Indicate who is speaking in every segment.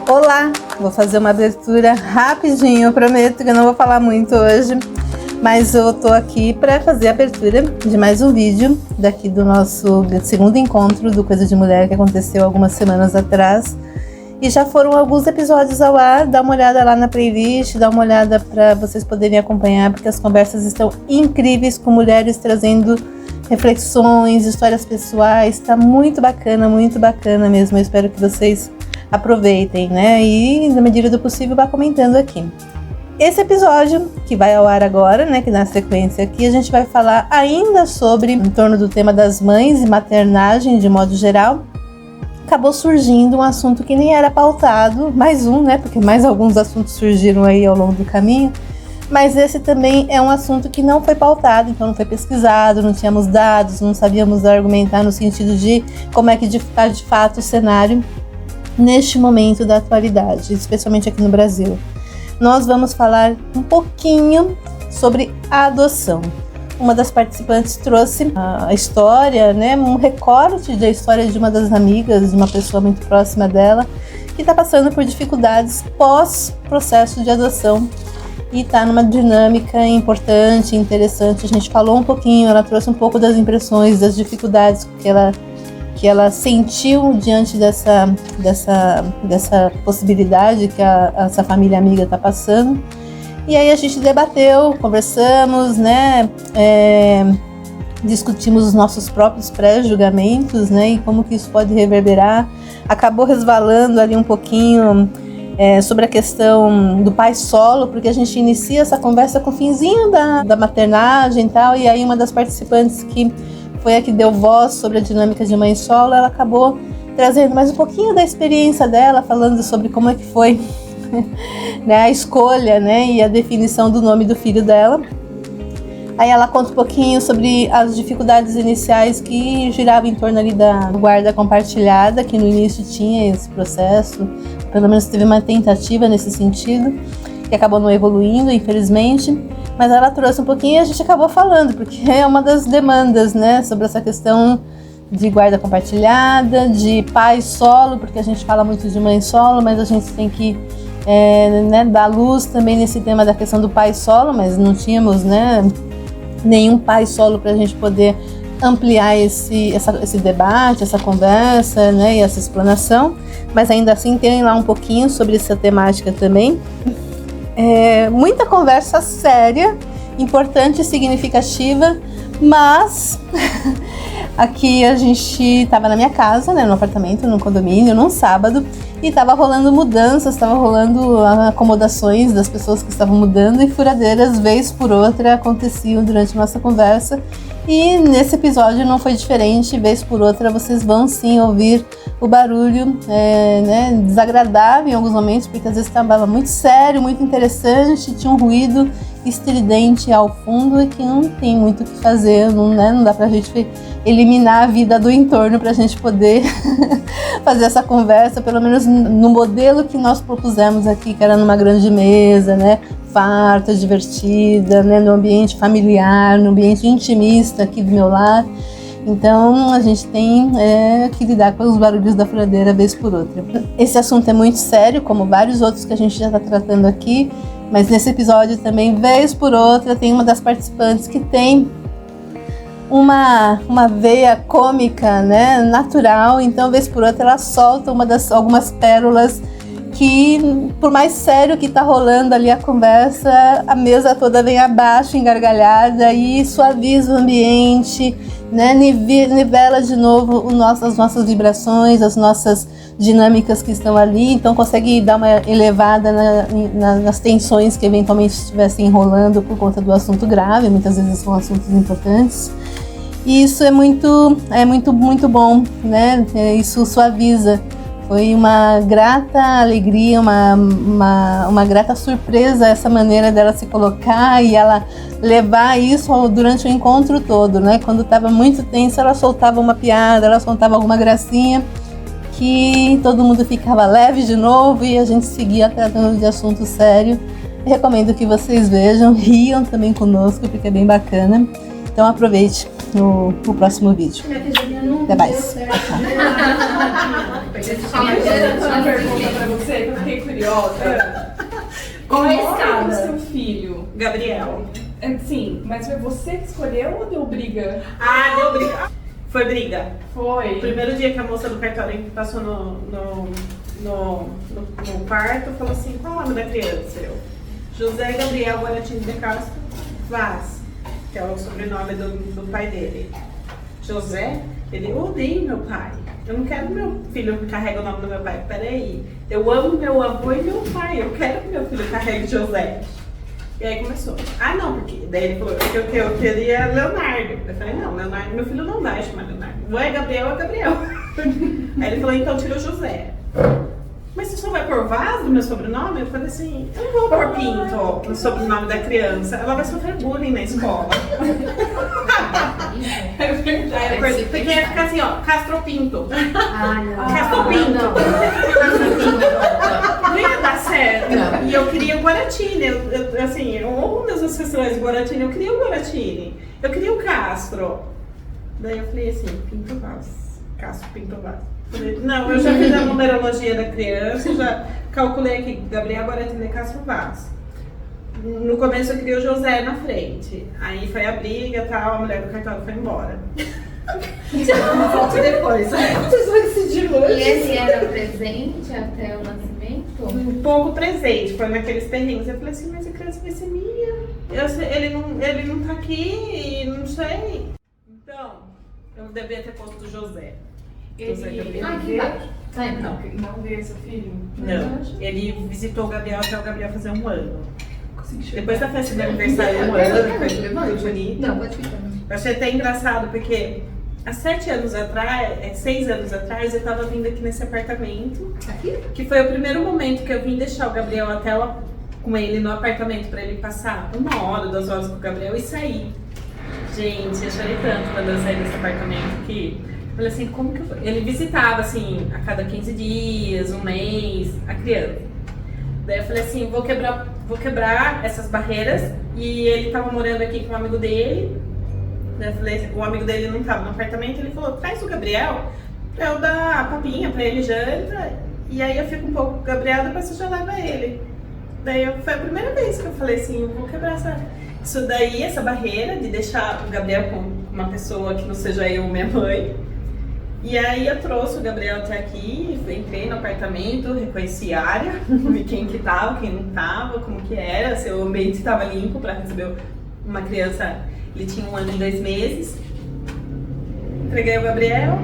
Speaker 1: Olá, vou fazer uma abertura rapidinho, eu prometo que eu não vou falar muito hoje, mas eu tô aqui para fazer a abertura de mais um vídeo daqui do nosso segundo encontro do Coisa de Mulher que aconteceu algumas semanas atrás. E já foram alguns episódios ao ar, dá uma olhada lá na playlist, dá uma olhada para vocês poderem acompanhar, porque as conversas estão incríveis com mulheres trazendo reflexões, histórias pessoais, tá muito bacana mesmo, eu espero que vocês aproveitem, né? E na medida do possível vá comentando aqui. Esse episódio que vai ao ar agora, né, que na sequência aqui a gente vai falar ainda sobre em torno do tema das mães e maternagem de modo geral. Acabou surgindo um assunto que nem era pautado, mais um, né, porque mais alguns assuntos surgiram aí ao longo do caminho, mas esse também é um assunto que não foi pautado, então não foi pesquisado, não tínhamos dados, não sabíamos argumentar no sentido de como é que está de fato o cenário neste momento da atualidade, especialmente aqui no Brasil. Nós vamos falar um pouquinho sobre a adoção. Uma das participantes trouxe a história, né, um recorte da história de uma das amigas, de uma pessoa muito próxima dela, que está passando por dificuldades pós-processo de adoção e está numa dinâmica importante, interessante. A gente falou um pouquinho, ela trouxe um pouco das impressões, das dificuldades que ela sentiu diante dessa possibilidade que essa família amiga está passando. E aí a gente debateu, conversamos, né, discutimos os nossos próprios pré-julgamentos, né, e como que isso pode reverberar. Acabou resvalando ali um pouquinho sobre a questão do pai solo, porque a gente inicia essa conversa com o finzinho da maternagem e tal, e aí uma das participantes que foi a que deu voz sobre a dinâmica de mãe solo, ela acabou trazendo mais um pouquinho da experiência dela, falando sobre como é que foi né, a escolha, né, e a definição do nome do filho dela. Aí ela conta um pouquinho sobre as dificuldades iniciais que giravam em torno ali da guarda compartilhada, que no início tinha esse processo, pelo menos teve uma tentativa nesse sentido, que acabou não evoluindo, infelizmente. Mas ela trouxe um pouquinho e a gente acabou falando, porque é uma das demandas, né, sobre essa questão de guarda compartilhada, de pai solo, porque a gente fala muito de mãe solo, mas a gente tem que né, dar luz também nesse tema da questão do pai solo, mas não tínhamos, né, nenhum pai solo para a gente poder ampliar esse debate, essa conversa, né, e essa explanação, mas ainda assim tem lá um pouquinho sobre essa temática também. Muita conversa séria, importante e significativa, mas aqui a gente estava na minha casa, né, no apartamento, no condomínio, num sábado, e estava rolando mudanças, estava rolando acomodações das pessoas que estavam mudando e furadeiras, vez por outra, aconteciam durante nossa conversa. E nesse episódio não foi diferente, vez por outra vocês vão sim ouvir o barulho né, desagradável em alguns momentos, porque às vezes estava muito sério, muito interessante, tinha um ruído estridente ao fundo e que não tem muito o que fazer, não dá pra gente eliminar a vida do entorno pra gente poder fazer essa conversa, pelo menos no modelo que nós propusemos aqui, que era numa grande mesa, né, farta, divertida, né, no ambiente familiar, no ambiente intimista aqui do meu lar. Então a gente tem que lidar com os barulhos da furadeira vez por outra. Esse assunto é muito sério, como vários outros que a gente já está tratando aqui, mas nesse episódio também, vez por outra, tem uma das participantes que tem uma veia cômica, né, natural, então vez por outra ela solta algumas pérolas que, por mais sério que tá rolando ali a conversa, a mesa toda vem abaixo, engargalhada, e suaviza o ambiente, né, nivela de novo as nossas vibrações, as nossas dinâmicas que estão ali, então consegue dar uma elevada nas tensões que eventualmente estivessem enrolando por conta do assunto grave, muitas vezes são assuntos importantes. E isso é muito bom, né? Isso suaviza. Foi uma grata alegria, uma grata surpresa essa maneira dela se colocar e ela levar isso durante o encontro todo, né? Quando estava muito tenso, ela soltava uma piada, ela soltava alguma gracinha, que todo mundo ficava leve de novo e a gente seguia tratando de assunto sério. Eu recomendo que vocês vejam, riam também conosco, porque é bem bacana. Então aproveite. no próximo vídeo. Até mais.
Speaker 2: Uma pergunta pra você que eu fiquei curiosa. Qual é o nome do seu filho?
Speaker 3: Gabriel.
Speaker 2: Sim, mas foi você que escolheu ou deu briga?
Speaker 3: Ah, deu briga. Foi briga.
Speaker 2: Foi.
Speaker 3: O primeiro dia que a moça do cartório passou no quarto, falou assim, qual é o nome da criança? Eu, José Gabriel Guaratini de Castro Vaz, que é o sobrenome do pai dele. José? Ele, eu odeio meu pai. Eu não quero que meu filho carregue o nome do meu pai. Peraí, eu amo meu avô e meu pai. Eu quero que meu filho carregue José. E aí começou. Ah, não, porque daí ele falou que eu queria Leonardo. Eu falei, não, Leonardo, meu filho não vai chamar Leonardo. Ou é Gabriel ou é Gabriel. Aí ele falou, então tira o José. Mas você só vai pôr Vaz no meu sobrenome? Eu falei assim, eu não vou pôr Pinto no sobrenome da criança. Ela vai sofrer bullying na escola. É verdade. Porque ia ficar assim, ó, Castro Pinto. Castro Pinto. Não ia dar certo. E eu queria o Guaratini. Eu honro meus ancestrais Guaratini. Eu queria o Guaratini. Eu queria o Castro. Daí eu falei assim, Pinto Vaz. Castro Pinto Vaz. Falei, não, eu já fiz a numerologia da criança, já calculei aqui, Gabriel Guaratini Castro Vaz. No começo eu queria o José na frente. Aí foi a briga e tal, a mulher do cartório foi embora. Depois. Vocês vão decidir hoje.
Speaker 4: E esse era presente até o nascimento?
Speaker 3: Um pouco presente, foi naqueles perrengues. Eu falei assim, mas a criança vai ser minha. Ele não tá aqui, não sei. Então, eu devia ter posto o José.
Speaker 2: Não vê seu filho?
Speaker 3: Não, ele visitou o Gabriel até o Gabriel fazer um ano. Depois da festa de aniversário, um ano, foi bonito.
Speaker 4: Não, pode ficar.
Speaker 3: Eu achei até engraçado, porque há 6 anos atrás, eu tava vindo aqui nesse apartamento.
Speaker 4: Aqui?
Speaker 3: Que foi o primeiro momento que eu vim deixar o Gabriel até com ele no apartamento pra ele passar 1 hora, 2 horas com o Gabriel e sair. Gente, eu chorei tanto quando eu saí desse apartamento aqui. Falei assim, como que eu... Ele visitava, assim, a cada 15 dias, 1 mês, a criança. Daí eu falei assim, vou quebrar essas barreiras. E ele tava morando aqui com um amigo dele. Daí eu falei, o amigo dele não tava no apartamento. Ele falou, traz o Gabriel pra eu dar a papinha pra ele, janta. E aí eu fico um pouco com o Gabriel, depois você já leva ele. Daí foi a primeira vez que eu falei assim, eu vou quebrar essa barreira de deixar o Gabriel com uma pessoa que não seja eu ou minha mãe. E aí eu trouxe o Gabriel até aqui, entrei no apartamento, reconheci a área, vi quem que tava, quem não tava, como que era, se o ambiente estava limpo para receber uma criança. Ele tinha 1 ano e 2 meses. Entreguei o Gabriel,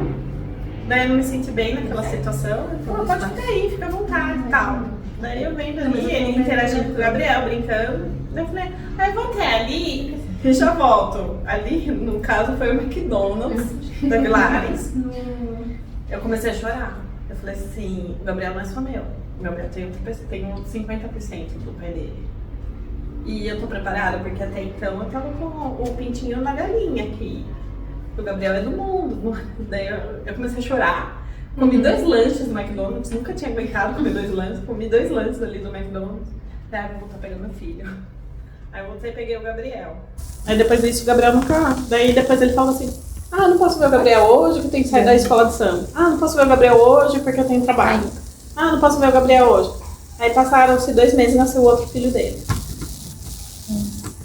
Speaker 3: daí eu não me senti bem naquela situação. Ele falou, pode ficar aí, fica à vontade e tal. Daí eu vendo ali, ele interagindo com o Gabriel, brincando. Daí eu falei, eu vou até ali e já volto. Ali, no caso, foi o McDonald's da Vilares. Eu comecei a chorar. Eu falei assim, o Gabriel não é só meu. O Gabriel tem 50% do pai dele. E eu tô preparada, porque até então eu tava com o pintinho na galinha aqui. O Gabriel é do mundo. Daí eu comecei a chorar. Comi 2 lanches do McDonald's, nunca tinha aguentado comer 2 lanches. Comi 2 lanches ali do McDonald's. Daí eu vou voltar pegando meu filho. Aí eu voltei e peguei o Gabriel. Aí depois disso o Gabriel nunca... Daí depois ele falou assim, não posso ver o Gabriel hoje porque eu tenho que sair da escola de samba. Não posso ver o Gabriel hoje porque eu tenho trabalho. Não posso ver o Gabriel hoje. Aí passaram-se 2 meses e nasceu o outro filho dele.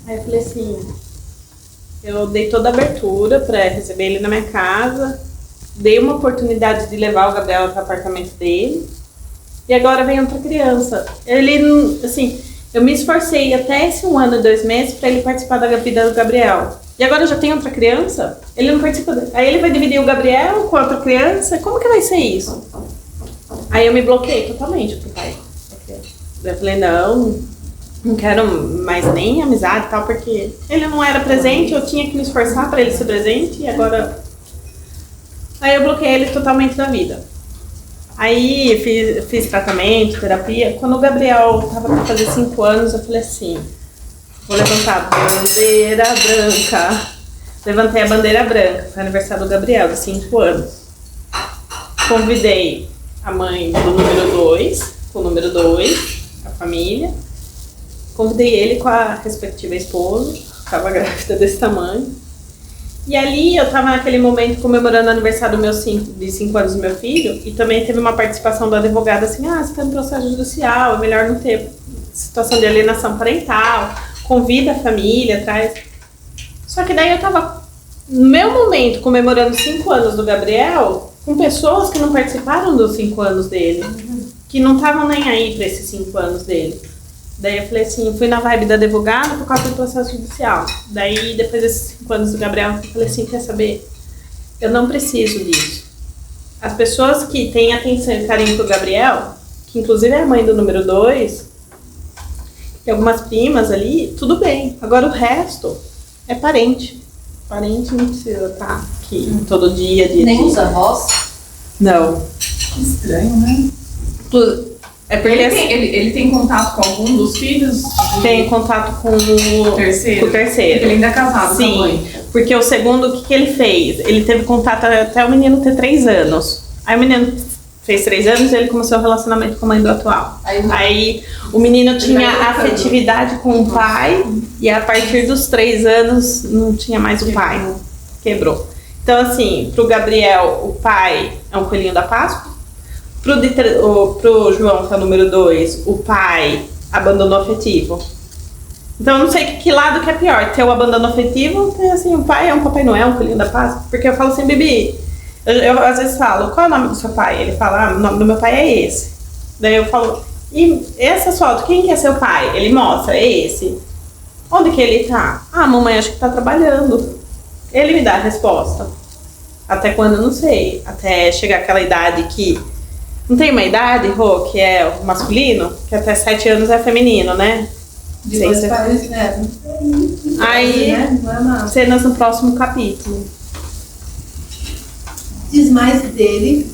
Speaker 3: Aí eu falei assim, eu dei toda a abertura pra receber ele na minha casa, dei uma oportunidade de levar o Gabriel até o apartamento dele, e agora vem outra criança. Ele, assim, eu me esforcei até esse 1 ano e 2 meses pra ele participar da vida do Gabriel. E agora já tem outra criança, ele não participa. Aí ele vai dividir o Gabriel com a outra criança, como que vai ser isso? Aí eu me bloqueei totalmente pro pai da criança. Eu falei, não quero mais nem amizade e tal, porque ele não era presente, eu tinha que me esforçar pra ele ser presente, e agora... Aí eu bloqueei ele totalmente da vida. Aí fiz tratamento, terapia. Quando o Gabriel tava pra fazer 5 anos, eu falei assim, vou levantar a bandeira branca. Levantei a bandeira branca, foi aniversário do Gabriel, de 5 anos. Convidei a mãe do número 2, o número 2, a família. Convidei ele com a respectiva esposa, estava grávida desse tamanho. E ali eu tava naquele momento comemorando o aniversário de 5 anos do meu filho, e também teve uma participação da advogada assim, você tá no processo judicial, é melhor não ter situação de alienação parental, convida a família, traz. Só que daí eu tava, no meu momento, comemorando 5 anos do Gabriel, com pessoas que não participaram dos 5 anos dele, que não estavam nem aí pra esses 5 anos dele. Daí eu falei assim, fui na vibe da advogada por causa do processo judicial. Daí, depois desses 5 anos do Gabriel, eu falei assim, quer saber? Eu não preciso disso. As pessoas que têm atenção e carinho pro Gabriel, que inclusive é a mãe do número 2, e algumas primas ali, tudo bem. Agora o resto é parente. Parente não precisa estar aqui todo dia.
Speaker 2: Nem os avós?
Speaker 3: Não.
Speaker 2: Que estranho, né?
Speaker 3: É porque
Speaker 2: ele tem contato com algum dos filhos?
Speaker 3: Tem contato com o terceiro.
Speaker 2: Porque ele ainda é casado com a mãe.
Speaker 3: Sim, porque o segundo, o que ele fez? Ele teve contato até o menino ter 3 anos. Aí o menino fez 3 anos e ele começou o relacionamento com a mãe do atual. Aí o menino tinha afetividade com o pai e a partir dos 3 anos não tinha mais o pai. Quebrou. Então assim, pro Gabriel, o pai é um coelhinho da Páscoa. Pro João, que é o número 2, o pai abandono afetivo. Então eu não sei que lado que é pior, ter o abandono afetivo ou ter assim, o pai é um Papai Noel, um coelhinho da Páscoa. Porque eu falo assim, Bibi, eu às vezes falo, qual é o nome do seu pai? Ele fala, o nome do meu pai é esse. Daí eu falo, e essas fotos, quem que é seu pai? Ele mostra, é esse. Onde que ele tá? A mamãe acho que tá trabalhando. Ele me dá a resposta. Até quando eu não sei. Até chegar aquela idade que não tem uma idade, Rô, que é o masculino, que até 7 anos é feminino, né?
Speaker 1: Depois parece,
Speaker 3: Aí, cenas no próximo capítulo.
Speaker 1: Diz mais dele,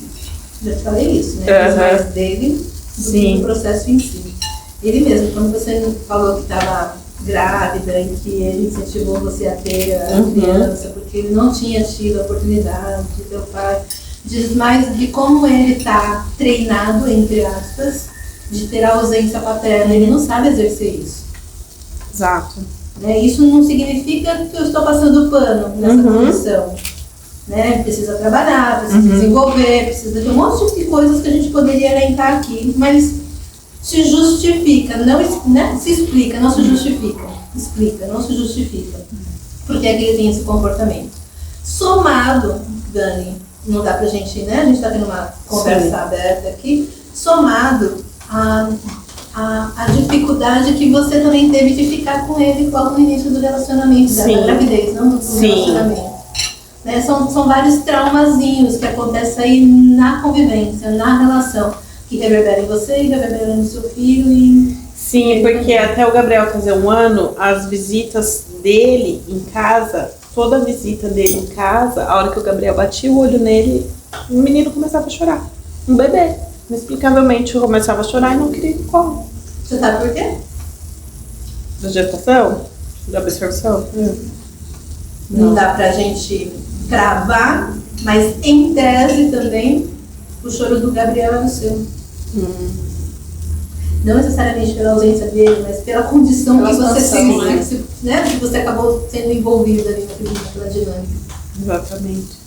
Speaker 1: já te falei isso, né? Diz mais dele do que do processo em si. Ele mesmo, quando você falou que estava grávida e que ele incentivou você a ter a criança, porque ele não tinha tido a oportunidade de ter o pai. Diz mais de como ele está treinado, entre aspas, de ter a ausência paterna. Ele não sabe exercer isso.
Speaker 3: Exato.
Speaker 1: Né? Isso não significa que eu estou passando pano nessa condição. Né? Precisa trabalhar, precisa desenvolver, precisa de um monte de coisas que a gente poderia elencar aqui, mas se justifica, não né? Se explica, não se justifica. Explica, não se justifica. Porque é que ele tem esse comportamento. Somado, Dani, não dá pra gente, né? A gente tá tendo uma conversa aberta aqui, somado a dificuldade que você também teve de ficar com ele logo no início do relacionamento, da gravidez, não do relacionamento. Né? São vários traumazinhos que acontecem aí na convivência, na relação, que reverberam em você e reverberam no seu filho.
Speaker 3: Sim, porque até o Gabriel fazer 1 ano, as visitas dele em casa, toda a visita dele em casa, a hora que o Gabriel batia o olho nele, o menino começava a chorar. Um bebê. Inexplicavelmente eu começava a chorar e não queria ir no colo.
Speaker 1: Você sabe por quê?
Speaker 3: Da gestação? Da absorção?
Speaker 1: Não dá pra gente cravar, mas em tese também, o choro do Gabriel é o seu. Não necessariamente pela ausência dele, mas pela condição que você né? Que você acabou sendo envolvida ali naquela dinâmica.
Speaker 3: Exatamente.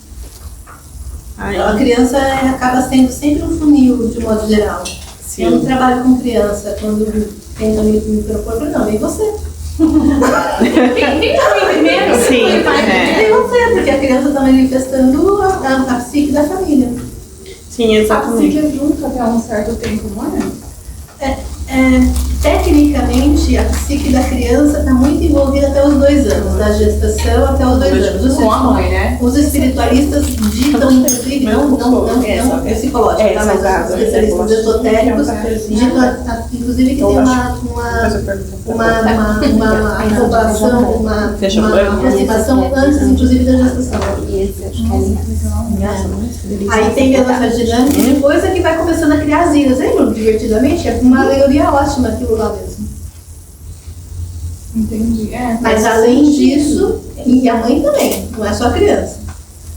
Speaker 1: A criança acaba sendo sempre um funil, de modo geral.
Speaker 3: Sim.
Speaker 1: Eu não trabalho com criança, quando tenta me propor, não, nem você.
Speaker 2: Quem tá me entendendo?
Speaker 3: Sim,
Speaker 1: Nem você, porque a criança está manifestando a psique da família.
Speaker 3: Sim, exatamente.
Speaker 2: A psique é junto até um certo tempo, não é?
Speaker 1: Tecnicamente, a psique da criança está muito envolvida até os 2 anos, da gestação até os 2 anos.
Speaker 2: Com a mãe, né?
Speaker 1: Os espiritualistas ditam, inclusive, não psicológico, tá? Mas os especialistas esotéricos ditam, inclusive, que tem uma incubação, uma aproximação antes, inclusive, da gestação. Aí tem essa dinâmica e depois é que vai começando a criar as ilhas. Lembra divertidamente? É uma alegoria ótima aquilo lá mesmo.
Speaker 2: Entendi.
Speaker 1: Mas além disso, e a mãe também, não é só a criança.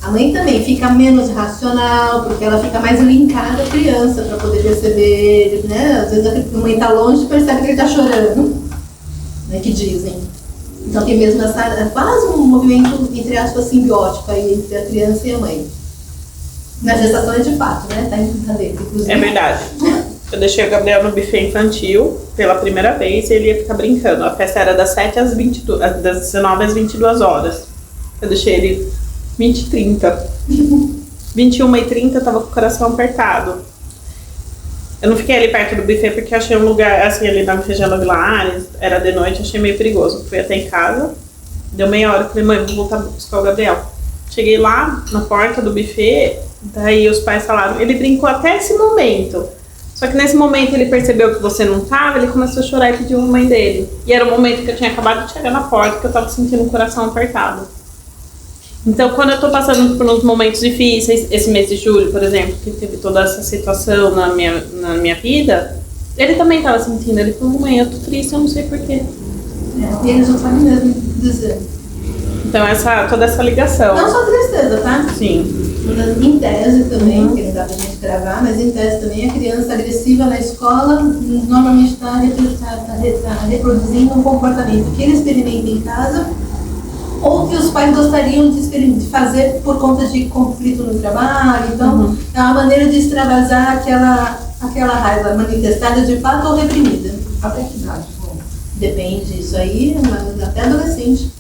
Speaker 1: A mãe também fica menos racional, porque ela fica mais linkada à criança para poder perceber, né? Às vezes a mãe tá longe e percebe que ele tá chorando, né? Que dizem. Então tem mesmo quase um movimento, entre aspas, simbiótico aí entre a criança e a mãe. Na gestação é de fato, né? Tá em cadeira, inclusive.
Speaker 3: É verdade. Eu deixei o Gabriel no buffet infantil pela primeira vez e ele ia ficar brincando. A festa era das 7 às 22, das 19 às 22 horas. Eu deixei ele 20h30. 21h30 eu tava com o coração apertado. Eu não fiquei ali perto do buffet porque eu achei um lugar, assim, ali na Feijão Vilares, era de noite, achei meio perigoso. Fui até em casa, deu meia hora, falei, mãe, vou voltar a buscar o Gabriel. Cheguei lá, na porta do buffet, daí os pais falaram, ele brincou até esse momento. Só que nesse momento ele percebeu que você não tava, ele começou a chorar e pediu a mãe dele. E era o momento que eu tinha acabado de chegar na porta, que eu tava sentindo o coração apertado. Então, quando eu tô passando por uns momentos difíceis, esse mês de julho, por exemplo, que teve toda essa situação na minha vida, ele também tava sentindo. Ele falou, mãe, eu tô triste, eu não sei porquê.
Speaker 1: E eles não sabem mesmo dizer.
Speaker 3: Então, toda essa ligação.
Speaker 1: Não só tristeza, tá?
Speaker 3: Sim.
Speaker 1: Em tese também, que não dá pra gente gravar, mas em tese também a criança agressiva na escola normalmente está reproduzindo um comportamento que ele experimenta em casa ou que os pais gostariam de fazer por conta de conflito no trabalho. Então, é uma maneira de extravasar aquela raiva manifestada de fato ou reprimida.
Speaker 2: Até que idade?
Speaker 1: Depende, isso aí, mas até adolescente.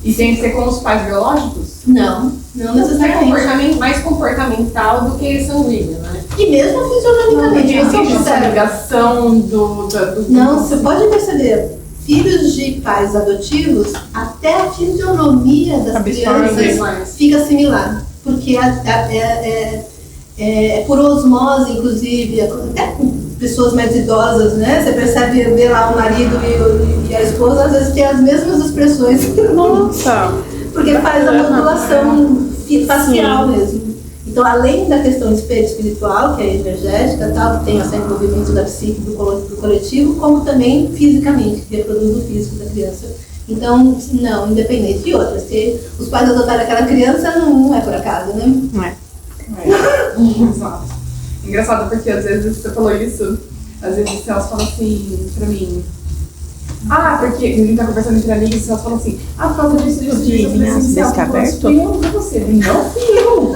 Speaker 2: E tem que ser com os pais biológicos?
Speaker 1: Não necessariamente.
Speaker 2: Mais comportamental do que sanguíneo, né?
Speaker 1: E mesmo fisionomicamente.
Speaker 2: Não existe essa ligação do...
Speaker 1: Não, você pode perceber. Filhos de pais adotivos, até a fisionomia das crianças fica similar. Porque é por osmose, inclusive, até com pessoas mais idosas, né? Você percebe, vê lá o marido e a esposa, às vezes tem as mesmas expressões.
Speaker 3: Nossa!
Speaker 1: Porque faz a modulação facial mesmo. Então, além da questão espiritual, que é energética, tal, que tem esse envolvimento da psique do coletivo, como também fisicamente, que reproduz o físico da criança. Então, não, independente de outras. Se os pais adotaram aquela criança, não é por acaso, né?
Speaker 3: Não é.
Speaker 2: Exato. Engraçado porque às vezes você falou isso, às vezes elas falam assim pra mim. Porque a gente tá conversando entre amigos e elas falam assim, por causa disso, eu falei assim, fui eu, não você. Não fui eu.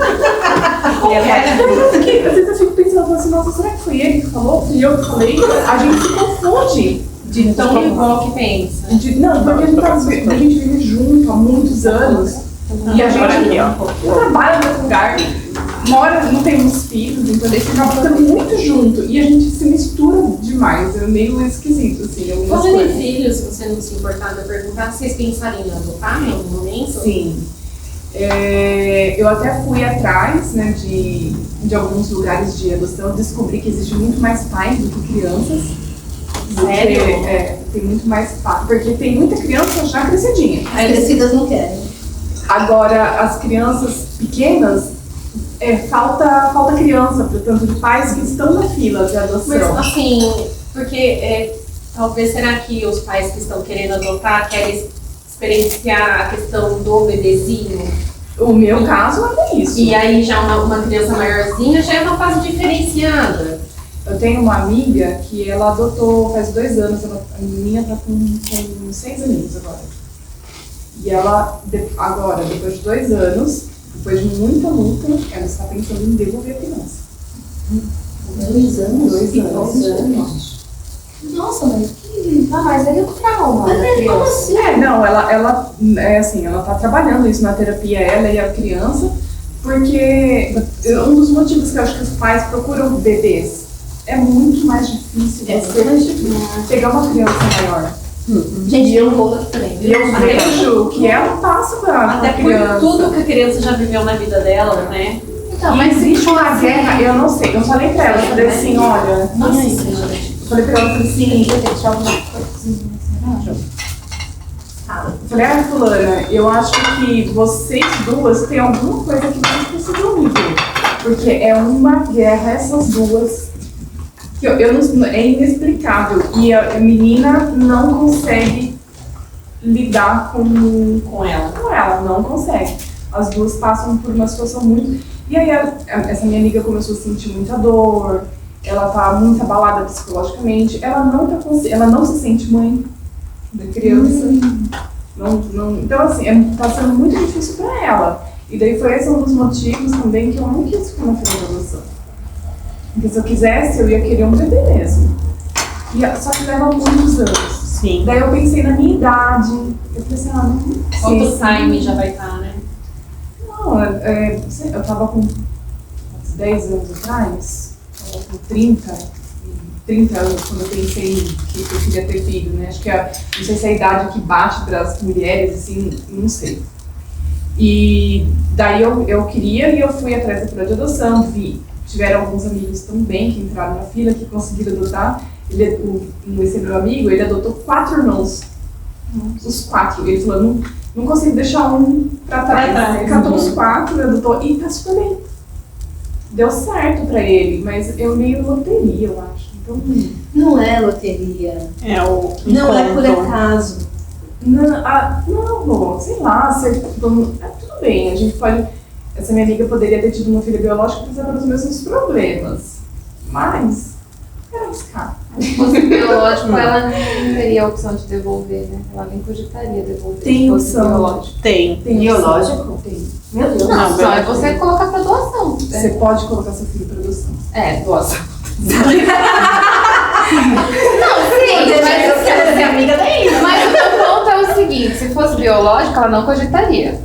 Speaker 2: Às vezes eu fico pensando assim, nossa, será que foi ele que falou? Fui eu que falei? A gente se confunde.
Speaker 4: De tão igual que pensa.
Speaker 2: Não, porque a gente vive junto há muitos anos. E a gente trabalha no outro lugar, não temos filhos, então a gente acaba ficando muito junto. E a gente se mistura demais, é meio esquisito, assim.
Speaker 4: Falando em filhos, se você não se importar de perguntar, vocês pensariam em adotar em algum momento?
Speaker 2: Sim. Eu até fui atrás, né, de alguns lugares de adoção, descobri que existe muito mais pais do que crianças.
Speaker 4: Sério?
Speaker 2: Tem muito mais pais, porque tem muita criança já crescidinha.
Speaker 1: As crescidas não querem.
Speaker 2: Agora, as crianças pequenas, falta criança, portanto, de pais que estão na fila de adoção.
Speaker 4: Mas assim, porque talvez será que os pais que estão querendo adotar querem experienciar a questão do bebezinho?
Speaker 2: O meu caso é isso.
Speaker 4: E aí já uma criança maiorzinha já é uma fase diferenciada.
Speaker 2: Eu tenho uma amiga que ela adotou faz 2 anos, a menina tá com 6 aninhos agora. E ela, agora, depois de 2 anos, depois de muita luta, ela está pensando em devolver a criança.
Speaker 1: 2 anos?
Speaker 2: 2 anos.
Speaker 1: Nossa, mas que...
Speaker 4: mas aí é o trauma.
Speaker 1: Mas como assim?
Speaker 2: Ela tá trabalhando isso na terapia, ela e a criança, porque um dos motivos que eu acho que os pais procuram bebês é muito mais difícil você pegar uma criança maior.
Speaker 1: Gente, eu vou aqui também.
Speaker 2: E eu vejo que ela passa pra
Speaker 4: até
Speaker 2: criança.
Speaker 4: por tudo que a criança já viveu na vida dela, né?
Speaker 1: Então,
Speaker 2: mas existe uma guerra, eu não sei. Eu falei pra ela, eu falei assim, olha...
Speaker 4: Nossa,
Speaker 2: eu falei pra ela, eu falei assim... Eu falei, fulana, eu acho que vocês duas têm alguma coisa que vocês precisam viver. Porque é uma guerra, essas duas... é inexplicável. E a menina não consegue lidar com ela. Com ela, não consegue. As duas passam por uma situação muito... E aí essa minha amiga começou a sentir muita dor, ela tá muito abalada psicologicamente, ela não se sente mãe. da criança. Então, assim, tá sendo muito difícil para ela. E daí foi esse um dos motivos também que eu não quis ficar na fila de adoção. Porque se eu quisesse, eu ia querer um bebê mesmo. Só que leva muitos anos.
Speaker 3: Sim.
Speaker 2: Daí eu pensei na minha idade. Eu falei assim, não sei.
Speaker 4: Outro time já vai estar, né?
Speaker 2: Não, eu tava com 10 anos atrás, tava com 30 anos, quando eu pensei que eu queria ter filho, né? Acho que não sei se é a idade que bate para as mulheres, assim, não sei. E daí eu queria e eu fui atrás da fila de adoção, tiveram alguns amigos também que entraram na fila, que conseguiram adotar. Esse meu amigo, ele adotou 4 irmãos. Os 4. Ele falou, não consigo deixar um pra trás. Ele catou os 4, adotou e tá super bem. Deu certo pra ele, mas eu meio loteria, eu acho. Então,
Speaker 1: Não é loteria.
Speaker 3: Não
Speaker 1: é por acaso.
Speaker 2: Não, sei lá, tudo bem, a gente pode. Essa minha amiga poderia ter tido uma filha biológica por causa dos mesmos problemas. Mas, era arriscar.
Speaker 4: Se fosse biológico, ela não teria a opção de devolver, né? Ela nem cogitaria devolver.
Speaker 2: Tem
Speaker 4: se fosse
Speaker 2: opção.
Speaker 4: biológico.
Speaker 3: Tem.
Speaker 2: Biológico? Tem. Meu Deus.
Speaker 4: Não, só é você colocar pra doação.
Speaker 2: Você pode colocar seu filho para adoção.
Speaker 4: Doação. Não, sim, mas eu quero ser amiga daí. Mas o meu ponto é o seguinte, se fosse biológico, ela não cogitaria.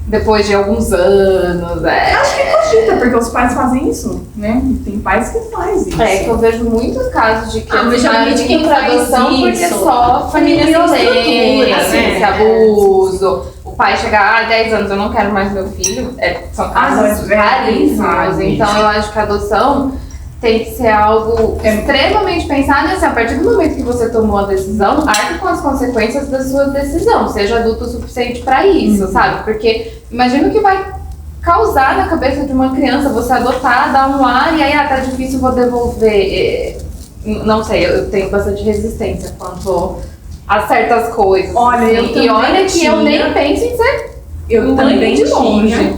Speaker 4: Depois de alguns anos,
Speaker 2: Acho que cogita, porque os pais fazem isso, né? Tem pais que fazem isso.
Speaker 4: É que eu vejo muitos casos de que
Speaker 1: mas geralmente quem
Speaker 4: pra
Speaker 1: faz
Speaker 4: adoção porque
Speaker 1: isso,
Speaker 4: sofre
Speaker 1: família sem
Speaker 4: violência,
Speaker 1: estrutura, né?
Speaker 4: abuso. O pai chegar, 10 anos, eu não quero mais meu filho. São casos raríssimos. Então eu acho que a adoção tem que ser algo extremamente pensado, assim, a partir do momento que você tomou a decisão, arque com as consequências da sua decisão, seja adulto o suficiente para isso, sabe? Porque imagina o que vai causar na cabeça de uma criança você adotar, dar um lar e aí, tá difícil, vou devolver. Não sei, eu tenho bastante resistência quanto a certas coisas.
Speaker 2: Olha,
Speaker 4: assim,
Speaker 2: eu também
Speaker 4: olha que eu nem penso em ser
Speaker 2: Eu
Speaker 4: mãe
Speaker 2: também
Speaker 4: de longe.
Speaker 2: tinha,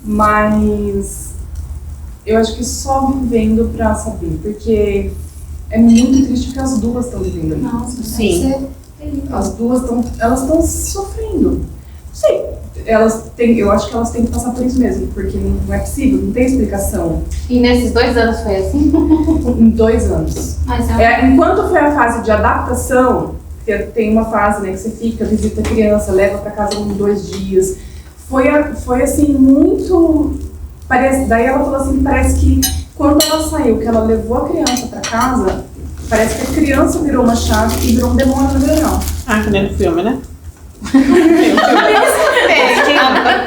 Speaker 2: mas eu acho que só vivendo pra saber, porque é muito triste que as duas estão vivendo ali.
Speaker 4: Nossa,
Speaker 3: Sim.
Speaker 2: As duas estão sofrendo. Não sei, eu acho que elas têm que passar por isso mesmo, porque não é possível, não tem explicação.
Speaker 4: E nesses 2 anos foi assim?
Speaker 2: Em 2 anos.
Speaker 4: Mas
Speaker 2: Enquanto foi a fase de adaptação, que tem uma fase, né, que você fica, visita a criança, leva pra casa 1, 2 dias, foi assim, muito... Daí ela falou assim, parece que quando ela saiu, que ela levou a criança pra casa, parece que a criança virou uma chave e virou um demônio no verão.
Speaker 3: Que nem no filme, né?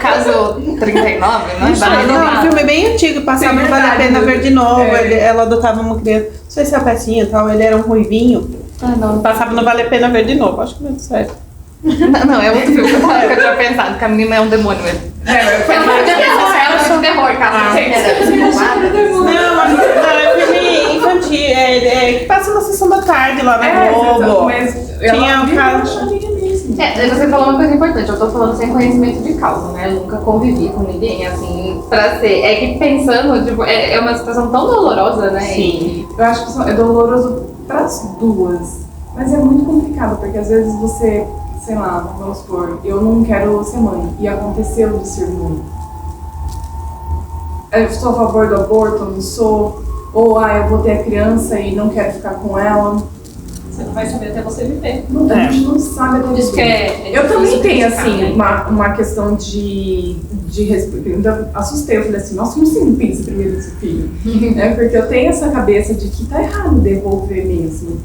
Speaker 4: Caso 39, não é?
Speaker 3: Não, um filme bem antigo, passava no Vale a Pena Ver de novo. Ela adotava uma criança, não sei se é a pecinha e tal, ele era um ruivinho. Passava no Vale a Pena Ver de novo, acho que não é certo.
Speaker 4: Não, é outro filme que eu tinha pensado, que a menina é um demônio mesmo. Foi uma de terror, cara.
Speaker 3: Não, mas é filme infantil, que passa na sessão da tarde lá na Globo. Tinha o caso.
Speaker 4: Você falou uma coisa importante, eu tô falando sem conhecimento de causa, né? Eu nunca convivi com ninguém, assim, pra ser. É que pensando, tipo, é uma situação tão dolorosa, né?
Speaker 3: Sim.
Speaker 2: Eu acho que é doloroso pras duas, mas é muito complicado, porque às vezes você, sei lá, vamos supor, eu não quero ser mãe, e aconteceu de ser mãe. Eu sou a favor do aborto, eu não sou, ou eu vou ter a criança e não quero ficar com ela.
Speaker 1: Você não vai saber até você viver.
Speaker 2: A gente não sabe até
Speaker 1: Isso que
Speaker 2: eu também tenho, assim,
Speaker 1: né?
Speaker 2: uma questão de respeito. Então, assustei, eu falei assim, nossa, como você não pensa primeiro nesse filho? Porque eu tenho essa cabeça de que tá errado devolver mesmo.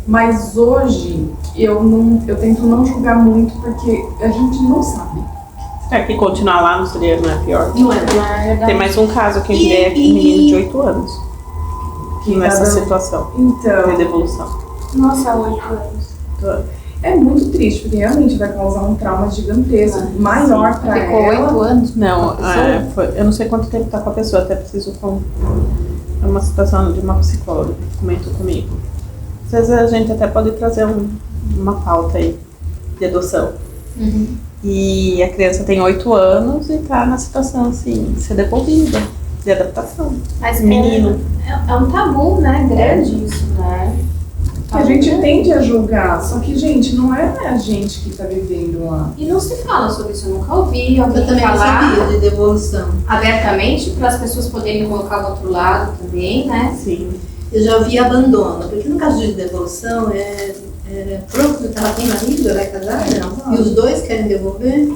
Speaker 2: Mas hoje, eu tento não julgar muito, porque a gente não sabe.
Speaker 3: Será que continuar lá não é pior?
Speaker 1: Não é.
Speaker 3: Tem mais um caso aqui, que é um menino de 8 anos.
Speaker 2: Que
Speaker 3: nessa
Speaker 2: cada-
Speaker 3: situação
Speaker 2: Então,
Speaker 3: de devolução.
Speaker 4: Nossa, 8 anos.
Speaker 2: é muito triste, porque realmente vai causar um trauma gigantesco, maior pra
Speaker 4: Ficou
Speaker 2: ela.
Speaker 4: 8 anos?
Speaker 3: Não,
Speaker 4: Com a pessoa?
Speaker 3: eu não sei quanto tempo tá com a pessoa, até preciso é uma situação de uma psicóloga que comentou comigo. Às vezes a gente até pode trazer uma pauta aí de adoção. E a criança tem 8 anos e tá na situação assim, de ser devolvida, de adaptação.
Speaker 4: Mas
Speaker 3: Menino.
Speaker 4: é um tabu, né? Grande isso, né?
Speaker 2: A gente tende a julgar, só que, gente, não é a gente que tá vivendo lá.
Speaker 5: E não se fala sobre isso, eu nunca ouvi alguém
Speaker 1: Eu também não
Speaker 5: falar
Speaker 1: sabia de devolução.
Speaker 5: abertamente para as pessoas poderem colocar o outro lado também, né?
Speaker 3: Sim.
Speaker 1: Eu já ouvi abandono, porque no caso de devolução pronto, ela tem marido, ela é casada, não. E os dois querem devolver?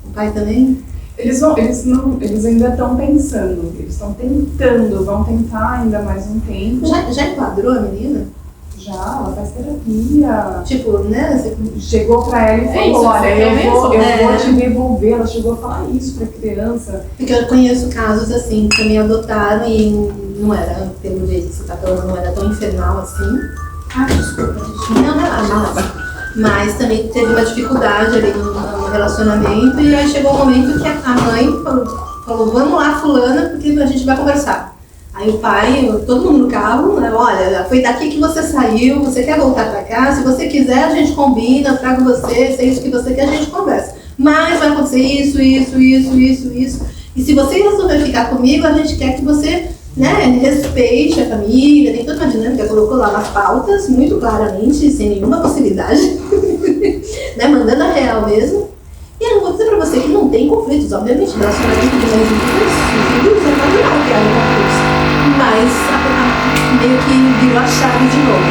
Speaker 1: O pai também?
Speaker 2: Eles ainda estão pensando, eles estão tentando, vão tentar ainda mais um tempo.
Speaker 1: Já enquadrou a menina?
Speaker 2: Já, ela faz terapia.
Speaker 1: Tipo, né? Você...
Speaker 2: Chegou pra ela e falou,
Speaker 5: isso,
Speaker 2: olha, eu vou
Speaker 1: É.
Speaker 2: te devolver. Ela chegou a falar isso pra criança.
Speaker 1: Porque eu conheço casos assim, que também adotaram e não era, pelo jeito que você tá falando, não era tão infernal assim.
Speaker 5: Ah, desculpa, gente.
Speaker 1: Não, relaxa. Mas também teve uma dificuldade ali no relacionamento e aí chegou um momento que a mãe falou, vamos lá, fulana, porque a gente vai conversar. Aí o pai, todo mundo no carro, né, olha, foi daqui que você saiu, você quer voltar pra cá, se você quiser a gente combina, eu trago você, se é isso que você quer, a gente conversa. Mas vai acontecer isso. E se você resolver ficar comigo, a gente quer que você, né, respeite a família, tem toda uma dinâmica, colocou lá nas pautas, muito claramente, sem nenhuma possibilidade, né, mandando a real mesmo. E eu vou dizer pra você que não tem conflitos, obviamente, relacionamento de mães e filhos é natural que haja conflitos. Mas meio que virou a chave de novo.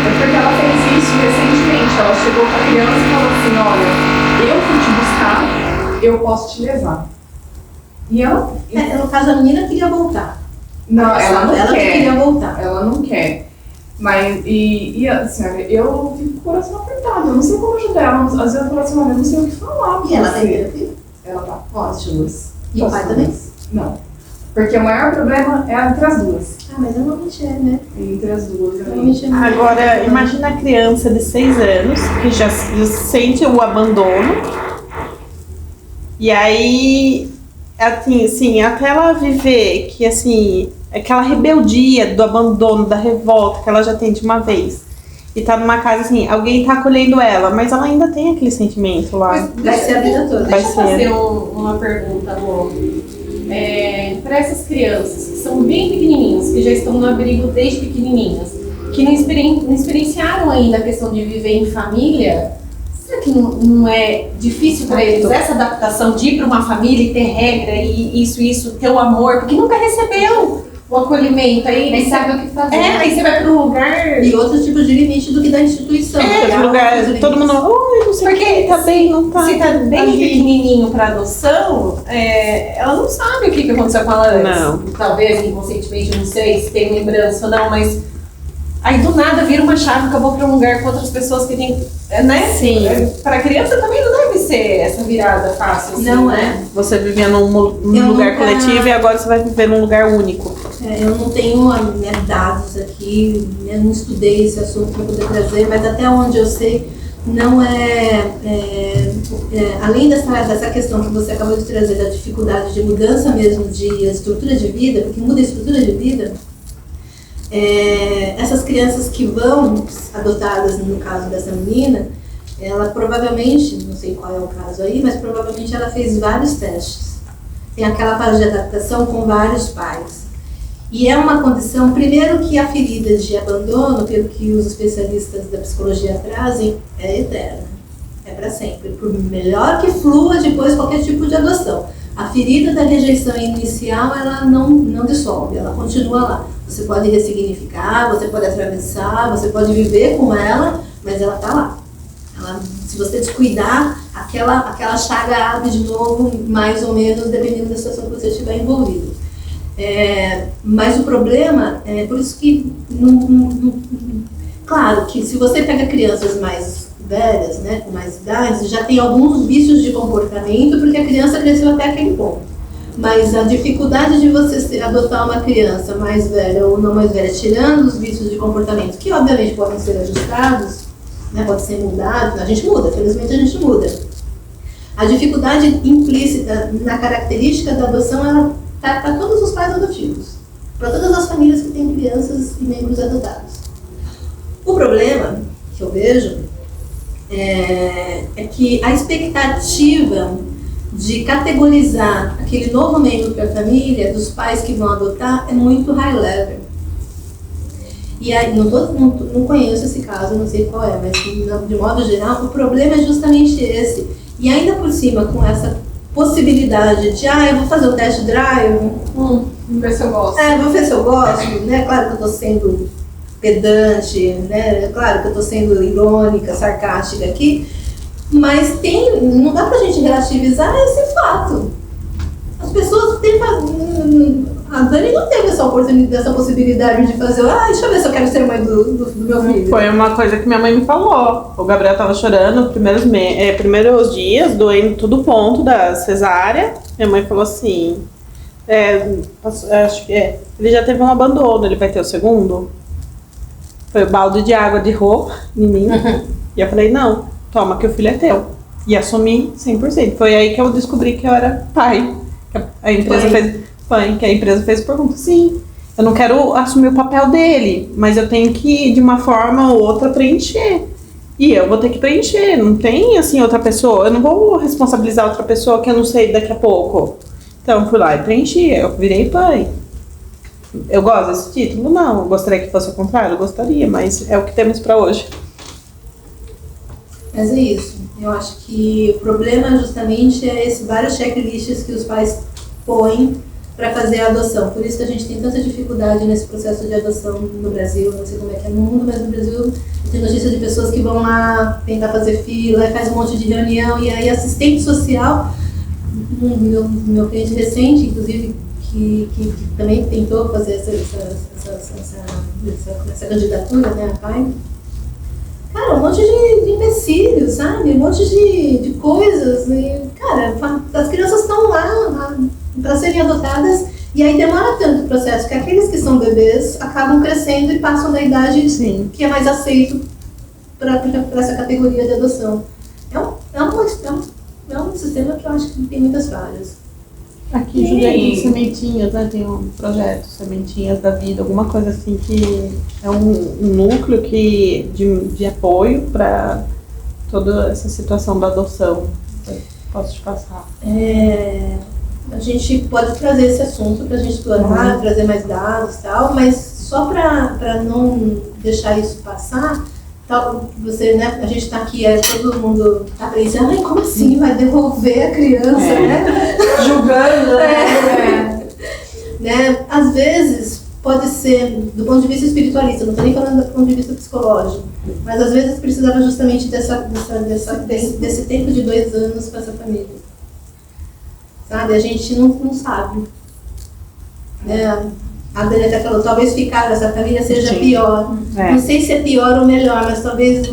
Speaker 2: É porque ela fez isso recentemente. Ela chegou pra criança e falou assim, olha, eu fui te buscar, eu posso te levar. E ela...
Speaker 1: No caso, a menina queria voltar.
Speaker 2: Não, ela não
Speaker 1: ela
Speaker 2: quer.
Speaker 1: que queria voltar.
Speaker 2: Ela não quer. Mas, assim, olha, eu fico com o coração apertado. Eu não sei como ajudar ela. Às vezes eu falo assim, olha, eu não sei o que falar.
Speaker 1: E ela
Speaker 2: pra
Speaker 1: tem
Speaker 2: você.
Speaker 1: terapia?
Speaker 2: Ela tá com as duas.
Speaker 1: E o pai também?
Speaker 2: Não. Porque o maior problema é entre as duas.
Speaker 1: Ah, mas normalmente é, né?
Speaker 2: Entre as duas.
Speaker 1: Normalmente é muito.
Speaker 3: Agora, imagina a criança de 6 anos que já sente o abandono. E aí, assim, até ela viver que, assim, aquela rebeldia do abandono, da revolta que ela já tem de uma vez. E tá numa casa, assim, alguém tá acolhendo ela, mas ela ainda tem aquele sentimento lá.
Speaker 1: Vai ser a vida toda.
Speaker 3: Vai
Speaker 5: Deixa eu
Speaker 3: ser.
Speaker 5: fazer uma pergunta, Lu. Para essas crianças que são bem pequenininhas, que já estão no abrigo desde pequenininhas, que não experienciaram ainda a questão de viver em família, será que não é difícil para eles essa adaptação de ir para uma família e ter regra e isso, ter o amor, porque nunca recebeu o acolhimento, aí
Speaker 4: Nem sabe o que fazer.
Speaker 5: aí você vai para um lugar...
Speaker 1: E outros tipos de limite do que da instituição.
Speaker 3: Porque
Speaker 1: Há
Speaker 3: no lugar,
Speaker 1: outros limites.
Speaker 3: todo mundo, oi, não sei o
Speaker 5: Porque
Speaker 3: que, tá bem, não tá.
Speaker 5: Se tá bem
Speaker 3: ali.
Speaker 5: pequenininho para adoção, ela não sabe o que aconteceu com ela antes.
Speaker 3: Não.
Speaker 5: Talvez inconscientemente, não sei se tem lembrança ou não, mas aí do nada vira uma chave, acabou para um lugar com outras pessoas que tem, né?
Speaker 3: Sim.
Speaker 5: Para criança também não deve ser essa virada fácil. Assim,
Speaker 1: Não
Speaker 5: né?
Speaker 3: Você vivia num
Speaker 1: Eu
Speaker 3: lugar
Speaker 1: nunca-
Speaker 3: coletivo e agora você vai viver num lugar único.
Speaker 1: Eu não tenho, né, dados aqui, eu não estudei esse assunto para poder trazer, mas até onde eu sei, não além dessa questão que você acabou de trazer, da dificuldade de mudança mesmo de estrutura de vida, porque muda a estrutura de vida, essas crianças que vão adotadas, no caso dessa menina, ela provavelmente, não sei qual é o caso aí, mas provavelmente ela fez vários testes. Tem aquela fase de adaptação com vários pais. E é uma condição, primeiro, que a ferida de abandono, pelo que os especialistas da psicologia trazem, é eterna. É para sempre. Por melhor que flua depois qualquer tipo de adoção. A ferida da rejeição inicial, ela não dissolve, ela continua lá. Você pode ressignificar, você pode atravessar, você pode viver com ela, mas ela está lá. Se você descuidar, aquela chaga abre de novo, mais ou menos, dependendo da situação que você estiver envolvido. Mas o problema é por isso que, claro que se você pega crianças mais velhas, né, com mais idade, já tem alguns vícios de comportamento, porque a criança cresceu até aquele ponto. Mas a dificuldade de você adotar uma criança mais velha ou não mais velha, tirando os vícios de comportamento, que obviamente podem ser ajustados, né, pode ser mudado, a gente muda, felizmente a gente muda. A dificuldade implícita na característica da adoção, ela está para todos os pais adotivos, para todas as famílias que têm crianças e membros adotados. O problema que eu vejo é que a expectativa de categorizar aquele novo membro para a família, dos pais que vão adotar, é muito high level. E aí, não conheço esse caso, não sei qual é, mas de modo geral, o problema é justamente esse. E ainda por cima, com essa possibilidade de, eu vou fazer o test drive.
Speaker 5: Vou ver se eu gosto.
Speaker 1: Vou ver se eu gosto, né? Claro que eu tô sendo pedante, né? Claro que eu tô sendo irônica, sarcástica aqui, mas não dá pra gente relativizar esse fato. As pessoas têm. A Dani não teve essa oportunidade, essa possibilidade de fazer. Deixa eu ver se eu quero ser mãe do meu filho.
Speaker 3: Foi uma coisa que minha mãe me falou. O Gabriel tava chorando primeiros dias, doendo todo ponto da cesárea. Minha mãe falou assim: acho que ele já teve um abandono, ele vai ter o segundo. Foi o balde de água de rô em mim. E eu falei: não, toma que o filho é teu. E assumi 100%. Foi aí que eu descobri que eu era pai. A empresa que a empresa fez pergunta, sim, eu não quero assumir o papel dele, mas eu tenho que, de uma forma ou outra, preencher. E eu vou ter que preencher, não tem, assim, outra pessoa, eu não vou responsabilizar outra pessoa que eu não sei daqui a pouco. Então, eu fui lá e preenchi, eu virei pai. Eu gosto desse título? Não, eu gostaria que fosse o contrário, eu gostaria, mas é o que temos pra hoje.
Speaker 1: Mas é isso, eu acho que o problema justamente é esses vários checklists que os pais põem para fazer a adoção. Por isso que a gente tem tanta dificuldade nesse processo de adoção no Brasil. Não sei como é que é no mundo, mas no Brasil tem notícia de pessoas que vão lá tentar fazer fila, faz um monte de reunião, e aí assistente social, meu cliente recente, inclusive, que também tentou fazer essa candidatura, né, a pai. Cara, um monte de empecilhos, sabe? Um monte de coisas. E, cara, as crianças estão lá para serem adotadas, e aí demora tanto o processo que aqueles que são bebês acabam crescendo e passam da idade que é mais aceito para essa categoria de adoção. É um sistema que eu acho que tem muitas falhas.
Speaker 3: Aqui em Jundiaí tem Sementinhas, né? Tem um projeto Sementinhas da Vida, alguma coisa assim, que é um núcleo de apoio para toda essa situação da adoção. Posso te passar?
Speaker 1: A gente pode trazer esse assunto para a gente explorar, trazer mais dados e tal, mas só para não deixar isso passar, você, né, a gente está aqui, todo mundo está pensando, como assim vai devolver a criança, né?
Speaker 3: Julgando,
Speaker 1: né? Às vezes pode ser, do ponto de vista espiritualista, não estou nem falando do ponto de vista psicológico, mas às vezes precisava justamente desse tempo de 2 anos com essa família. Sabe? A gente não sabe. Né? A Dani até falou, talvez ficar nessa família seja pior. Não sei se é pior ou melhor, mas talvez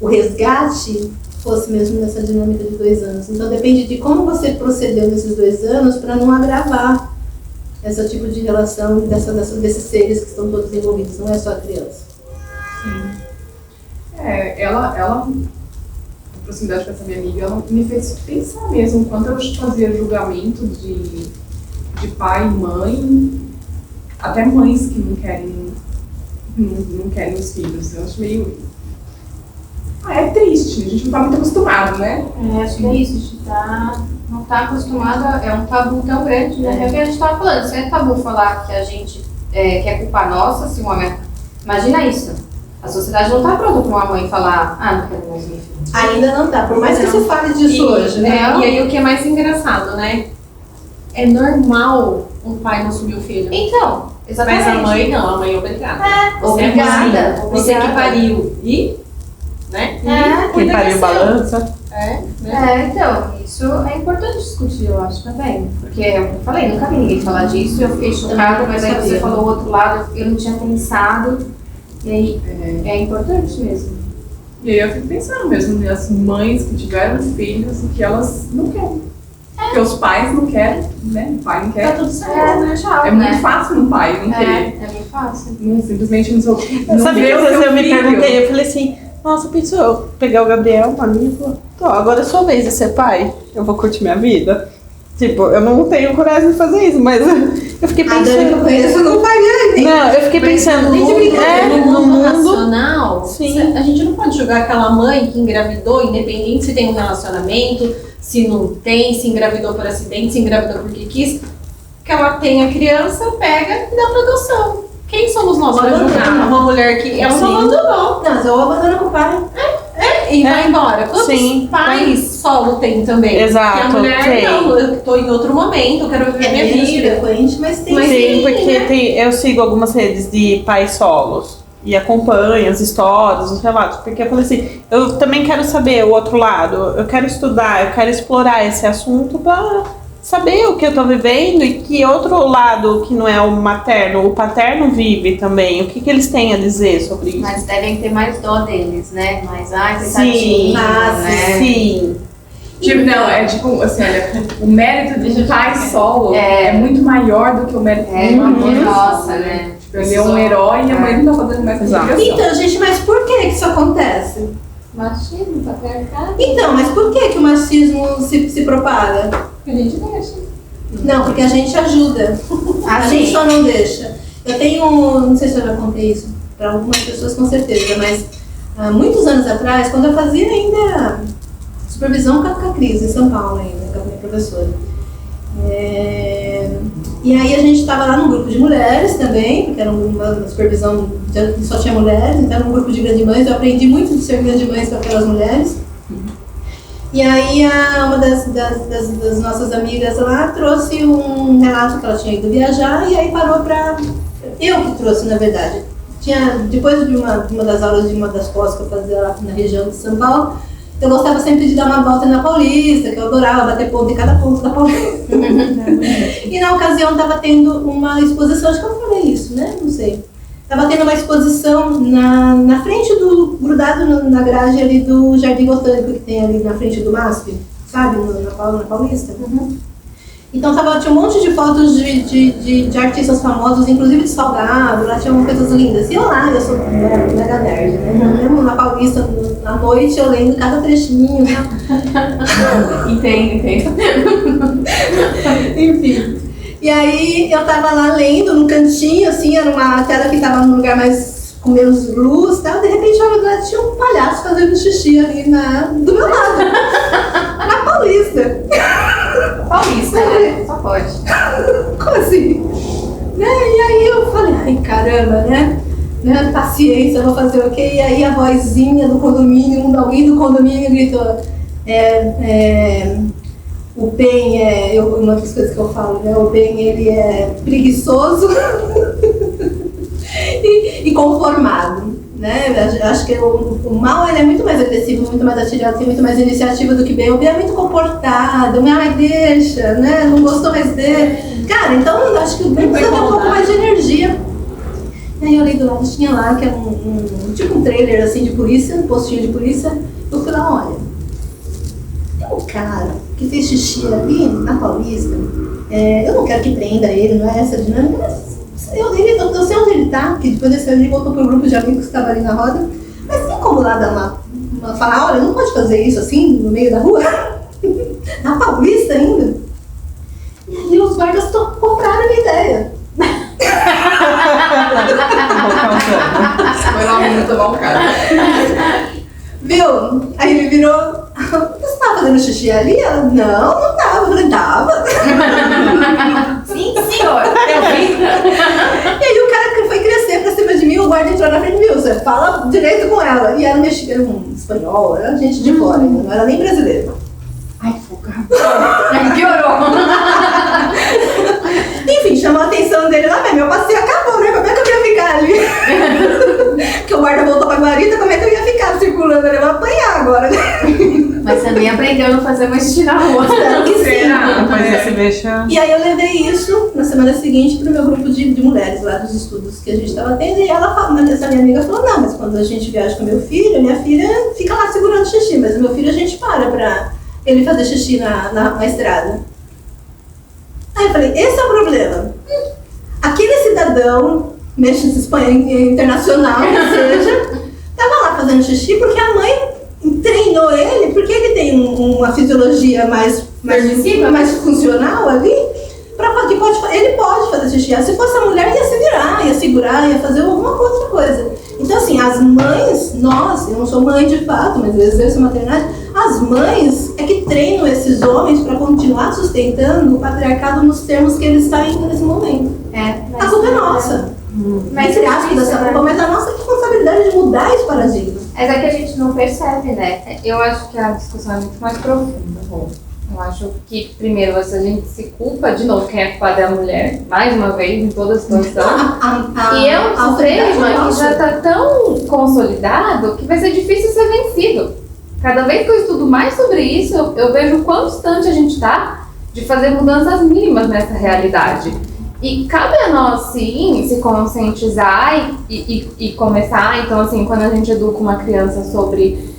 Speaker 1: o resgate fosse mesmo nessa dinâmica de 2 anos. Então depende de como você procedeu nesses 2 anos para não agravar esse tipo de relação desses seres que estão todos envolvidos, não é só a criança.
Speaker 2: Sim. Ela a proximidade com essa minha amiga, ela me fez pensar mesmo quando eu fazia julgamento de pai e mãe, até mães que não querem os filhos. Eu acho meio... é triste, a gente não tá muito acostumado, né?
Speaker 5: Acho que é isso, a gente não tá acostumado, é um tabu tão grande, né? É o que a gente tava falando, se é tabu falar que a gente, que é culpa nossa, se uma mãe... Imagina isso, a sociedade não tá pronta pra uma mãe falar, não quero mais meu filho.
Speaker 1: Ainda não tá, por mais que você fale disso hoje, né?
Speaker 5: E aí o que é mais engraçado, né? É normal um pai não assumir o filho.
Speaker 1: Então, exatamente.
Speaker 5: Mas a mãe não, a mãe é obrigada. Você
Speaker 1: obrigada.
Speaker 5: É cozinha, você que pariu. Né?
Speaker 3: Quem pariu balança.
Speaker 5: Então, isso é importante discutir, eu acho, também. Porque é o que eu falei, nunca vi ninguém falar disso, eu fiquei chocada, mas aí você falou o outro lado, eu não tinha pensado. E aí, é importante mesmo.
Speaker 2: E aí eu fico pensando mesmo nas mães que tiveram filhos e que elas não querem. Porque os pais não querem, né? O pai não quer.
Speaker 5: Tá tudo certo, né? Tchau,
Speaker 2: É muito fácil um pai não querer.
Speaker 5: É muito fácil.
Speaker 2: Simplesmente não
Speaker 3: Sabe
Speaker 2: vê
Speaker 3: que
Speaker 2: o seu
Speaker 3: eu me
Speaker 2: filho.
Speaker 3: perguntei, eu falei assim, nossa, pensou eu pegar o Gabriel, uma amiga, e falar, agora é sua vez de ser pai, eu vou curtir minha vida. Tipo, eu não tenho coragem de fazer isso, mas eu fiquei pensando...
Speaker 1: A Dani que eu conheço não faria isso.
Speaker 3: Não, eu fiquei pensando,
Speaker 5: no mundo racional,
Speaker 3: sim.
Speaker 5: A gente não pode julgar aquela mãe que engravidou, independente se tem um relacionamento, se não tem, se engravidou por acidente, se engravidou porque quis, que ela tem a criança, pega e dá pra adoção. Quem somos nós para julgar uma mulher que ela não abandonou?
Speaker 1: Não, mas eu abandono com o pai.
Speaker 5: E vai embora. Quantos pais solo tem também?
Speaker 3: Exato,
Speaker 5: Que a mulher,
Speaker 3: tem.
Speaker 5: não, eu tô em outro momento, eu quero viver minha
Speaker 1: menos
Speaker 5: vida.
Speaker 1: frequente, mas tem.
Speaker 5: Mas
Speaker 3: Sim,
Speaker 5: sim,
Speaker 3: porque
Speaker 5: né?
Speaker 3: eu sigo algumas redes de pais solos e acompanho as histórias, os relatos, porque eu falei assim, eu também quero saber o outro lado, eu quero estudar, eu quero explorar esse assunto para saber o que eu tô vivendo e que outro lado que não é o materno, o paterno vive também, o que eles têm a dizer sobre isso.
Speaker 4: Mas devem ter mais dó deles, né? Mas, ai,
Speaker 3: Sim,
Speaker 4: coitadinho, né?
Speaker 3: sim.
Speaker 2: Tipo, não, é tipo, assim, olha, o mérito de pai solo é muito maior do que o mérito
Speaker 4: É
Speaker 2: de uma
Speaker 4: uma
Speaker 2: mãe.
Speaker 4: nossa, né?
Speaker 2: Tipo, ele é um herói e a mãe não tá fazendo mais
Speaker 3: Exato.
Speaker 2: obrigação.
Speaker 1: Então, gente, mas por que isso acontece?
Speaker 4: Machismo, patriarcado.
Speaker 1: Então, mas por que o machismo se propaga?
Speaker 5: A gente deixa.
Speaker 1: Não, porque a gente ajuda. A gente só não deixa. Eu tenho, não sei se eu já contei isso para algumas pessoas com certeza, mas há muitos anos atrás, quando eu fazia ainda supervisão com a Cris, em São Paulo ainda, com a minha professora. E aí a gente estava lá num grupo de mulheres também, porque era uma supervisão que só tinha mulheres, então era um grupo de grandes mães, eu aprendi muito de ser grande mães com aquelas mulheres. E aí uma das nossas amigas lá trouxe um relato que ela tinha ido viajar e aí parou pra... Eu que trouxe, na verdade. Depois de uma das aulas de uma das pós que eu fazia lá na região de São Paulo, eu gostava sempre de dar uma volta na Paulista, que eu adorava bater ponto em cada ponto da Paulista. E na ocasião estava tendo uma exposição, acho que eu falei isso, né? Não sei. Estava tendo uma exposição na frente grudado na grade ali do Jardim Botânico que tem ali na frente do MASP, sabe? Na Paulista. Então tinha um monte de fotos de artistas famosos, inclusive de Salgado, lá tinha coisas lindas. E eu sou mega nerd, né? Mesmo na Paulista, à noite, eu lendo cada trechinho.
Speaker 5: Entendo.
Speaker 1: Enfim. E aí eu tava lá lendo num cantinho, assim, era uma tela que tava num lugar mais com menos luz e tal. De repente, olha, do lado tinha um palhaço fazendo xixi ali do meu lado. Na Paulista.
Speaker 4: Paulista, né? Só pode.
Speaker 1: Como assim? Né? E aí eu falei, ai caramba, né? Paciência, vou fazer o quê? E aí a vozinha do condomínio, alguém do condomínio gritou, o Ben uma das coisas que eu falo, né? O Ben, ele é preguiçoso e conformado, né? Eu acho que o mal, ele é muito mais agressivo, muito mais atirado, tem muito mais iniciativa do que Ben. O Ben é muito comportado, mas deixa, né? Não gostou mais dele. Cara, então eu acho que o Ben precisa ter um pouco mais de energia. E aí eu olhei do lado, tinha lá, que era tipo um trailer assim de polícia, um postinho de polícia. Eu fui lá, olha, tem um cara que fez xixi ali na Paulista, eu não quero que prenda ele, não é essa a dinâmica, mas eu sei onde ele tá, que depois desse ano ele voltou para um grupo de amigos que estava ali na roda, mas tem como lá dar falar, olha, não pode fazer isso assim, no meio da rua? Na Paulista ainda? E aí os guardas compraram a minha ideia.
Speaker 2: Foi lá muito bom, cara.
Speaker 1: Viu? Aí ele virou, você tava fazendo xixi ali? Ela, não tava. Eu falei, tava.
Speaker 4: Sim, senhor. Eu vi.
Speaker 1: E aí o cara que foi crescer pra cima de mim, o guarda entrou na frente de mim, você fala direito com ela. E era mexicano, espanhol, era gente de fora, não era nem brasileiro.
Speaker 2: Ai, foca.
Speaker 4: Piorou.
Speaker 1: Enfim, chamou a atenção dele lá, meu passeio acabou, né? Como é que eu ia ficar ali? Porque o guarda voltou pra guarita, como é que eu ia ficar circulando ali? Eu vou apanhar agora, né?
Speaker 4: Mas também aprendeu a não fazer mais xixi na rua.
Speaker 1: Espero que sim.
Speaker 3: Depois desse deixa.
Speaker 1: E aí eu levei isso na semana seguinte pro meu grupo de mulheres lá dos estudos que a gente estava tendo. E essa minha amiga falou, não, mas quando a gente viaja com meu filho, minha filha fica lá segurando xixi, mas o meu filho a gente para pra ele fazer xixi na estrada. Aí eu falei, esse é o problema. Aquele cidadão, internacional, que seja, tava lá fazendo xixi porque a mãe treinou ele, porque ele tem uma fisiologia mais funcional ali, ele pode fazer xixi. Se fosse a mulher, ia se virar, ia segurar, ia fazer alguma outra coisa. Então assim, as mães, eu não sou mãe de fato, mas eu exerço maternidade, as mães é que treinam esses homens para continuar sustentando o patriarcado nos termos que eles estão indo nesse momento. A culpa é nossa.
Speaker 6: entre aspas, dessa culpa, mas a nossa responsabilidade de mudar esse paradigma.
Speaker 4: Mas é que a gente não percebe, né? Eu acho que a discussão é muito mais profunda. Eu acho que, primeiro, a gente se culpa, de novo, quem é culpado é a mulher, mais uma vez, em toda a situação. E é um sistema que já está tão consolidado que vai ser difícil ser vencido. Cada vez que eu estudo mais sobre isso, eu vejo o quão distante a gente está de fazer mudanças mínimas nessa realidade. E cabe a nós, sim, se conscientizar e começar. Então, assim, quando a gente educa uma criança sobre,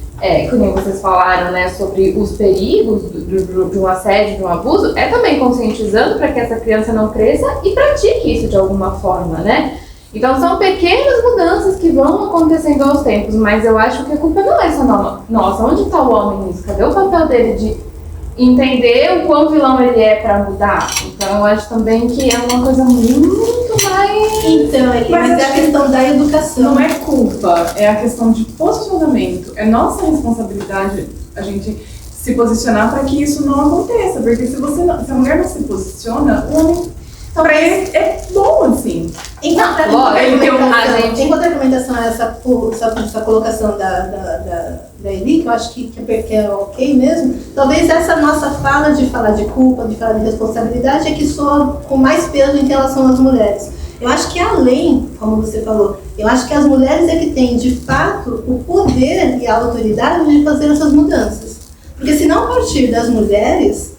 Speaker 4: como vocês falaram, né, sobre os perigos de um assédio, de um abuso, é também conscientizando para que essa criança não cresça e pratique isso de alguma forma, né? Então, são pequenas mudanças que vão acontecendo aos tempos, mas eu acho que a culpa não é só nossa. Onde está o homem nisso? Cadê o papel dele de entender o quão vilão ele é para mudar? Então eu acho também que é uma coisa muito mais...
Speaker 6: Então, mas é a questão da educação.
Speaker 2: Não é culpa, é a questão de posicionamento. É nossa responsabilidade a gente se posicionar para que isso não aconteça. Porque se a mulher não se posiciona, o homem, para ele, é bom assim.
Speaker 6: Enquanto a argumentação é essa colocação da Eli, que eu acho que é ok mesmo, talvez essa nossa fala de falar de culpa, de falar de responsabilidade, é que soa com mais peso em relação às mulheres. Eu acho que além, como você falou, eu acho que as mulheres é que têm, de fato, o poder e a autoridade de fazer essas mudanças. Porque se não partir das mulheres,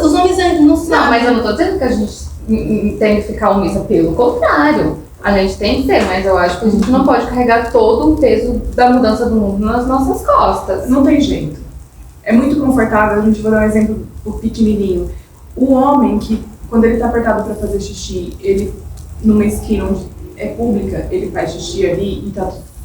Speaker 6: os homens não sabem.
Speaker 4: Não, mas eu não estou dizendo que a gente tem que ficar omissa, pelo contrário. A gente tem que ter, mas eu acho que a gente não pode carregar todo o peso da mudança do mundo nas nossas costas.
Speaker 2: Não tem jeito. É muito confortável, a gente vai dar um exemplo pequenininho. O homem que, quando ele está apertado para fazer xixi, ele, numa esquina onde é pública, ele faz xixi ali e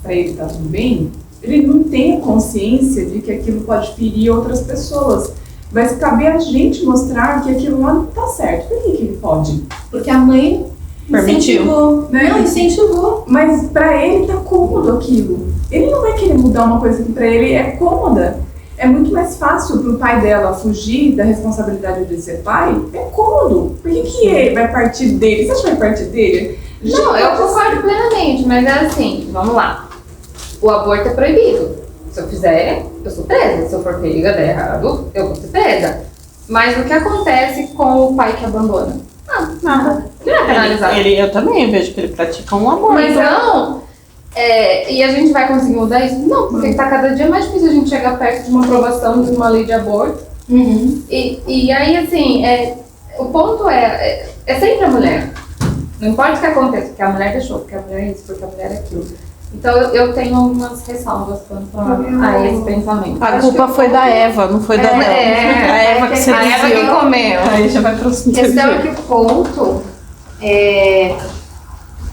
Speaker 2: para ele tá tudo bem, ele não tem a consciência de que aquilo pode ferir outras pessoas. Vai caber a gente mostrar que aquilo lá não tá certo. Por que ele pode?
Speaker 6: Porque a mãe incentivou.
Speaker 2: Né?
Speaker 6: Não, incentivou.
Speaker 2: Mas pra ele tá cômodo aquilo. Ele não vai querer mudar uma coisa que pra ele é cômoda. É muito mais fácil pro pai dela fugir da responsabilidade de ser pai. É cômodo. Por que ele vai partir dele? Você acha que vai partir dele?
Speaker 4: Não, eu concordo plenamente, mas é assim, vamos lá. O aborto é proibido. Se eu fizer, eu sou presa. Se eu for pega, der errado, eu vou ser presa. Mas o que acontece com o pai que abandona? Nada. Ele não é penalizado.
Speaker 3: Eu também vejo que ele pratica um aborto.
Speaker 4: Mas não. E a gente vai conseguir mudar isso? Não, porque tá cada dia mais difícil a gente chegar perto de uma aprovação de uma lei de aborto.
Speaker 6: Uhum.
Speaker 4: E aí, assim, o ponto é sempre a mulher. Não importa o que aconteça, porque a mulher deixou, porque a mulher é isso, porque a mulher é aquilo. Então eu tenho algumas ressalvas quanto a esse pensamento.
Speaker 3: A culpa foi da Eva, não foi da Adão. A Eva que seduziu.
Speaker 4: A Eva que comeu.
Speaker 3: Aí já vai para os
Speaker 7: A questão é que o ponto é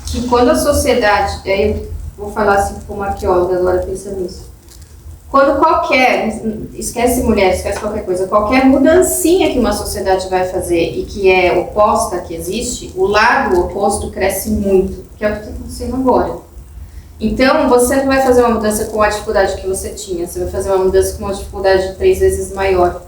Speaker 7: que quando a sociedade, aí eu vou falar assim como arqueóloga agora pensando nisso, quando esquece mulher, esquece qualquer coisa, qualquer mudancinha que uma sociedade vai fazer e que é oposta à que existe, o lado oposto cresce muito, que é o que está acontecendo agora. Então, você não vai fazer uma mudança com a dificuldade que você tinha, você vai fazer uma mudança com uma dificuldade 3 vezes maior.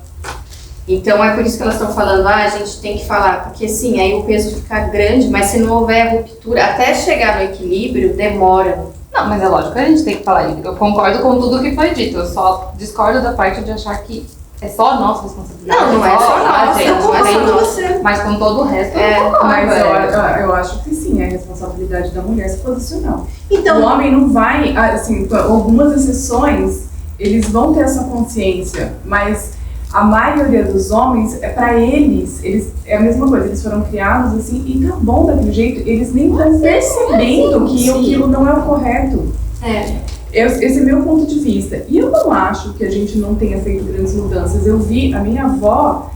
Speaker 7: Então, é por isso que elas estão falando, a gente tem que falar, porque sim, aí o peso fica grande, mas se não houver ruptura, até chegar no equilíbrio, demora.
Speaker 4: Não, mas é lógico que a gente tem que falar. Eu concordo com tudo que foi dito, eu só discordo da parte de achar que é só a nossa responsabilidade.
Speaker 7: Não é só nossa,
Speaker 4: gente,
Speaker 7: não é só
Speaker 6: você.
Speaker 4: Mas com todo o resto, eu concordo.
Speaker 2: Mas eu acho que sim, é a responsabilidade da mulher se posicionar.
Speaker 6: Então,
Speaker 2: o homem não vai, assim, algumas exceções, eles vão ter essa consciência, mas a maioria dos homens, para eles é a mesma coisa, eles foram criados assim e tá bom daquele jeito, eles nem estão percebendo que aquilo não é o correto. Esse é meu ponto de vista. E eu não acho que a gente não tenha feito grandes mudanças. Eu vi a minha avó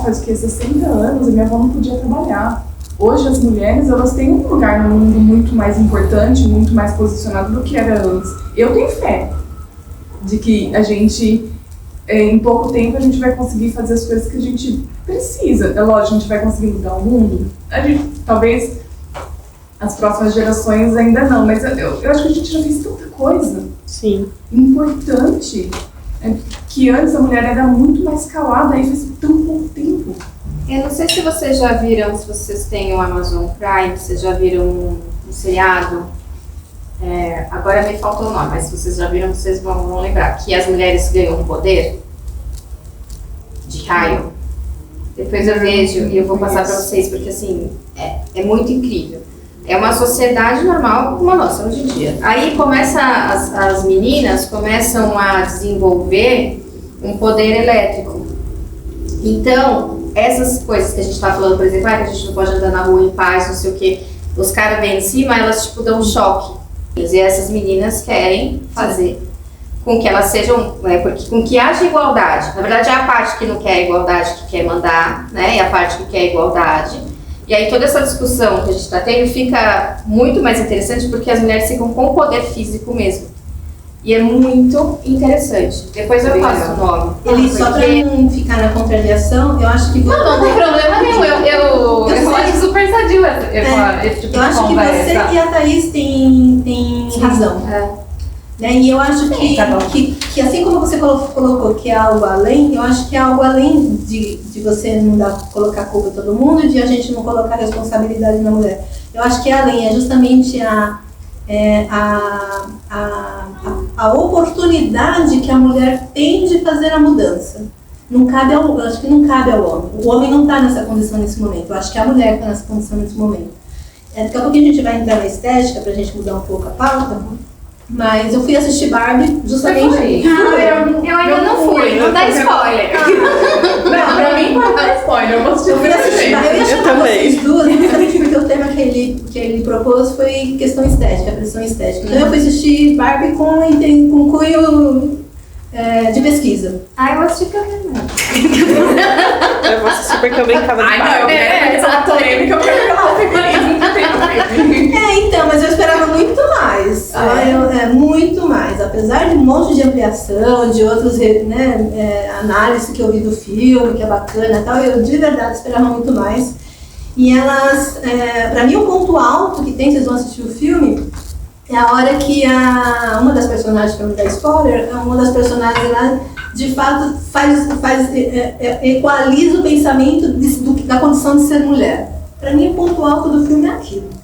Speaker 2: faz o quê? 60 anos, a minha avó não podia trabalhar. Hoje as mulheres, elas têm um lugar no mundo muito mais importante, muito mais posicionado do que era antes. Eu tenho fé de que a gente, em pouco tempo, a gente vai conseguir fazer as coisas que a gente precisa. É lógico, a gente vai conseguir mudar o mundo. Talvez as próximas gerações ainda não, mas eu acho que a gente já fez tanta coisa.
Speaker 3: Sim.
Speaker 2: Importante. Que antes a mulher era muito mais calada, aí faz tão pouco tempo.
Speaker 7: Eu não sei se vocês já viram, se vocês têm o Amazon Prime, vocês já viram um seriado. Agora me faltou o nome, mas se vocês já viram, vocês vão lembrar. Que as mulheres ganham um poder de raio. Depois eu vejo e eu vou passar para vocês, porque assim, é muito incrível. É uma sociedade normal como a nossa hoje em dia. Aí começa, as meninas começam a desenvolver um poder elétrico. Então, essas coisas que a gente tá falando, por exemplo, que a gente não pode andar na rua em paz, não sei o quê, os caras vêm em cima, elas tipo dão um choque. E essas meninas querem fazer com que elas sejam, com que haja igualdade. Na verdade, é a parte que não quer igualdade que quer mandar, né? E a parte que quer igualdade. E aí toda essa discussão que a gente está tendo fica muito mais interessante porque as mulheres ficam com o poder físico mesmo. E é muito interessante. Depois eu passo o nome.
Speaker 6: Ele, só para não ficar na contrariação, eu acho que...
Speaker 4: Não tem problema nenhum. Eu acho super sadio esse tipo de conversa.
Speaker 6: Eu acho que você e a Thaís têm razão. Né? E eu acho que assim como você colocou que é algo além, eu acho que é algo além de você não colocar a culpa em todo mundo e de a gente não colocar a responsabilidade na mulher. Eu acho que é além, é justamente a oportunidade que a mulher tem de fazer a mudança. Eu acho que não cabe ao homem. O homem não está nessa condição nesse momento. Eu acho que a mulher está nessa condição nesse momento. Daqui a pouco a gente vai entrar na estética para a gente mudar um pouco a pauta. Mas eu fui assistir Barbie justamente.
Speaker 7: Eu ainda não fui, não dá spoiler.
Speaker 2: Não, pra mim pode dar spoiler, eu vou assistir.
Speaker 6: Eu fui assistir Barbie, eu ia chamar vocês duas, justamente porque o tema que ele propôs foi questão estética, pressão estética. Então eu fui assistir Barbie com cunho de pesquisa.
Speaker 7: Eu assisti porque eu quero mesmo.
Speaker 3: Eu vou assistir porque eu brincava de Barbie.
Speaker 2: Essa polêmica, eu quero falar o feminismo que tem no filme.
Speaker 6: Então, mas eu esperava muito mais. Muito mais. Apesar de um monte de ampliação, de outras análises que eu vi do filme, que é bacana e tal, eu de verdade esperava muito mais. E elas, pra mim, o ponto alto que tem, vocês vão assistir o filme, é a hora que uma das personagens, para não dar spoiler, uma das personagens lá, de fato, equaliza o pensamento da condição de ser mulher. Para mim, o ponto alto do filme é aquilo.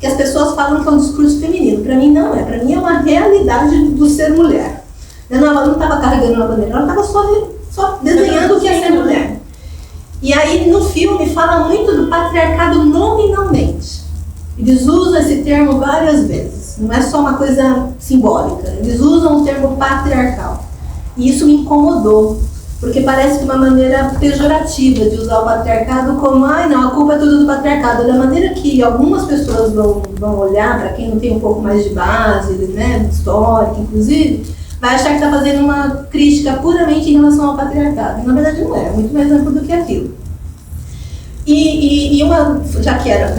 Speaker 6: Que as pessoas falam que é um discurso feminino. Para mim, não é. Para mim, é uma realidade do ser mulher. Ela não estava carregando uma bandeira, ela estava só desenhando o que é ser mulher. E aí, no filme, fala muito do patriarcado nominalmente. Eles usam esse termo várias vezes. Não é só uma coisa simbólica. Eles usam o termo patriarcal. E isso me incomodou. Porque parece que uma maneira pejorativa de usar o patriarcado como não, a culpa é tudo do patriarcado. Da maneira que algumas pessoas vão olhar, para quem não tem um pouco mais de base, né, histórica inclusive, vai achar que está fazendo uma crítica puramente em relação ao patriarcado. E na verdade não é muito mais amplo do que aquilo. Já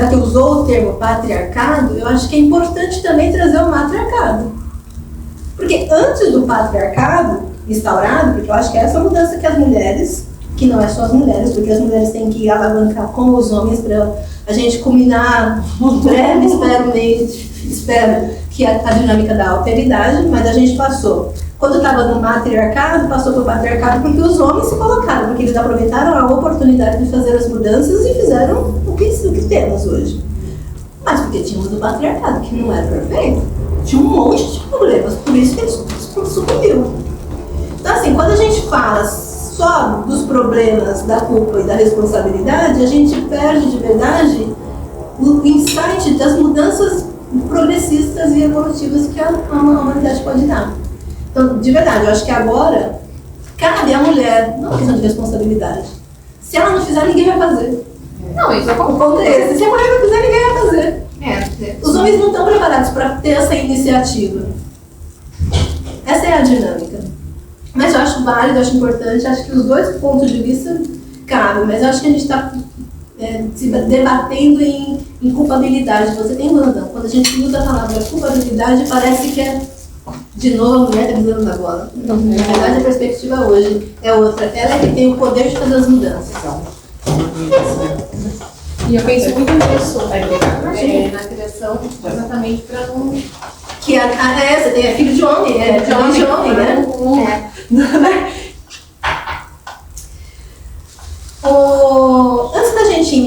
Speaker 6: que usou o termo patriarcado, eu acho que é importante também trazer o matriarcado. Porque antes do patriarcado instaurado, porque eu acho que é essa mudança que as mulheres, que não é só as mulheres, porque as mulheres têm que alavancar com os homens para a gente culminar em breve, espero que a dinâmica da alteridade, mas a gente passou. Quando estava no matriarcado, passou para o patriarcado porque os homens se colocaram, porque eles aproveitaram a oportunidade de fazer as mudanças e fizeram o que temos hoje. Mas porque tínhamos o patriarcado, que não era perfeito, tinha um monte de problemas, por isso que ele sucumbiu. Então, assim, quando a gente fala só dos problemas, da culpa e da responsabilidade, a gente perde de verdade o insight das mudanças progressistas e evolutivas que a humanidade pode dar. Então, de verdade, eu acho que agora cabe à mulher, não é questão de responsabilidade. Se ela não fizer, ninguém vai fazer.
Speaker 7: Não, isso é
Speaker 6: O ponto é esse. Se a mulher não fizer, ninguém vai fazer. Os homens não estão preparados para ter essa iniciativa. Essa é a dinâmica. Mas eu acho válido, eu acho importante, acho que os dois pontos de vista cabem, mas eu acho que a gente está se debatendo em culpabilidade. Você tem razão. Quando a gente usa a palavra culpabilidade, parece que é, de novo, a mulher está pisando na bola. Então, na verdade, a perspectiva hoje é outra. Ela é que tem o poder de fazer as mudanças.
Speaker 5: E eu penso muito nisso, na criação, exatamente para não...
Speaker 6: Que você tem filho de homem, filho de homem, né?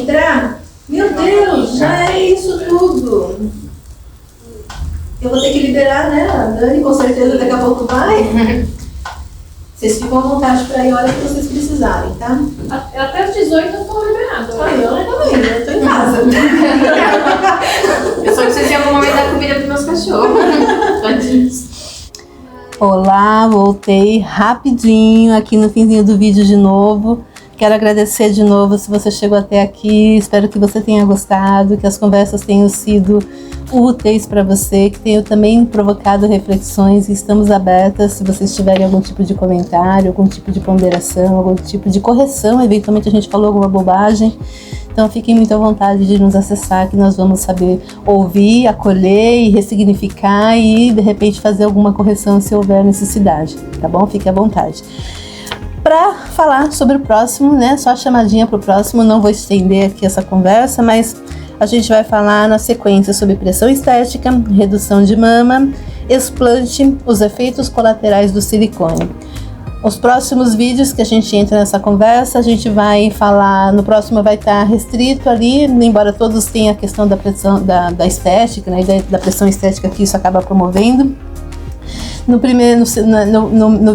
Speaker 6: entrar, meu Deus, já é isso tudo. Eu vou ter que liberar, né? A Dani, com certeza daqui a pouco vai. Vocês ficam à vontade para ir a hora que vocês precisarem, tá?
Speaker 5: Até os 18 eu tô liberado.
Speaker 6: Eu também, eu tô em casa.
Speaker 7: Eu só preciso em algum momento dar comida pros meus cachorros.
Speaker 1: Olá, voltei rapidinho aqui no finzinho do vídeo de novo. Quero agradecer de novo se você chegou até aqui. Espero que você tenha gostado, que as conversas tenham sido úteis para você, que tenham também provocado reflexões. Estamos abertas se vocês tiverem algum tipo de comentário, algum tipo de ponderação, algum tipo de correção. Eventualmente a gente falou alguma bobagem. Então fiquem muito à vontade de nos acessar, que nós vamos saber ouvir, acolher e ressignificar e de repente fazer alguma correção se houver necessidade, tá bom? Fique à vontade. Para falar sobre o próximo, né? Só a chamadinha para o próximo, não vou estender aqui essa conversa, mas a gente vai falar na sequência sobre pressão estética, redução de mama, explante, os efeitos colaterais do silicone. Os próximos vídeos que a gente entra nessa conversa, a gente vai falar, no próximo vai estar restrito ali, embora todos tenham a questão da pressão, da estética, né, da pressão estética que isso acaba promovendo. No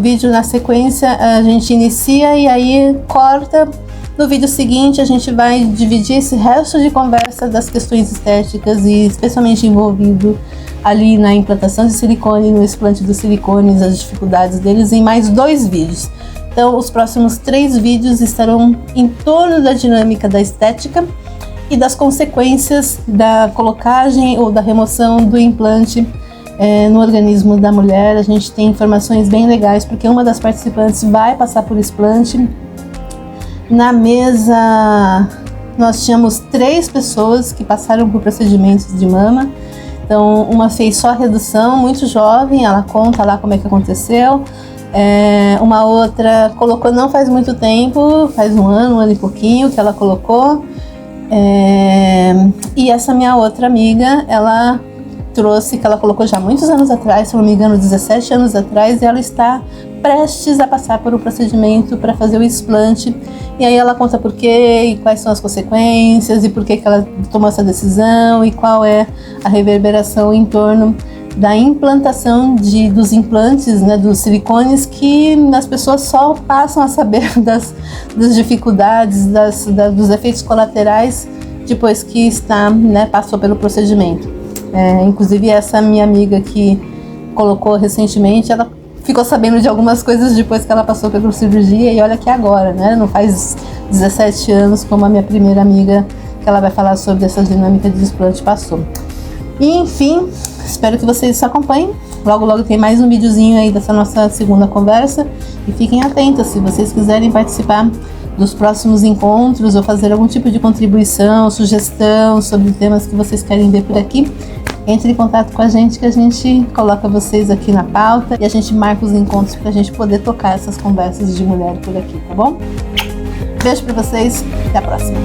Speaker 1: vídeo, na sequência, a gente inicia e aí corta. No vídeo seguinte, a gente vai dividir esse resto de conversa das questões estéticas e especialmente envolvido ali na implantação de silicone, no explante dos silicones, as dificuldades deles, em mais 2 vídeos. Então, os próximos 3 vídeos estarão em torno da dinâmica da estética e das consequências da colocagem ou da remoção do implante no organismo da mulher. A gente tem informações bem legais, porque uma das participantes vai passar por explante. Na mesa, nós tínhamos 3 pessoas que passaram por procedimentos de mama. Então, uma fez só a redução, muito jovem, ela conta lá como é que aconteceu. Uma outra colocou não faz muito tempo, faz um ano e pouquinho que ela colocou. E essa minha outra amiga, ela trouxe, que ela colocou já muitos anos atrás, se não me engano 17 anos atrás, e ela está prestes a passar por um procedimento para fazer o explante. E aí ela conta por quê, e quais são as consequências, e por que ela tomou essa decisão, e qual é a reverberação em torno da implantação dos implantes, né, dos silicones, que as pessoas só passam a saber das dificuldades, dos efeitos colaterais depois que passou pelo procedimento. Inclusive essa minha amiga que colocou recentemente, ela ficou sabendo de algumas coisas depois que ela passou pela cirurgia, e olha que agora, né? Não faz 17 anos como a minha primeira amiga, que ela vai falar sobre essa dinâmica de explante, passou. E, enfim, espero que vocês acompanhem. Logo, logo tem mais um videozinho aí dessa nossa segunda conversa. E fiquem atentos, se vocês quiserem participar dos próximos encontros ou fazer algum tipo de contribuição, sugestão sobre temas que vocês querem ver por aqui, entre em contato com a gente, que a gente coloca vocês aqui na pauta e a gente marca os encontros para a gente poder tocar essas conversas de mulher por aqui, tá bom? Beijo para vocês, até a próxima.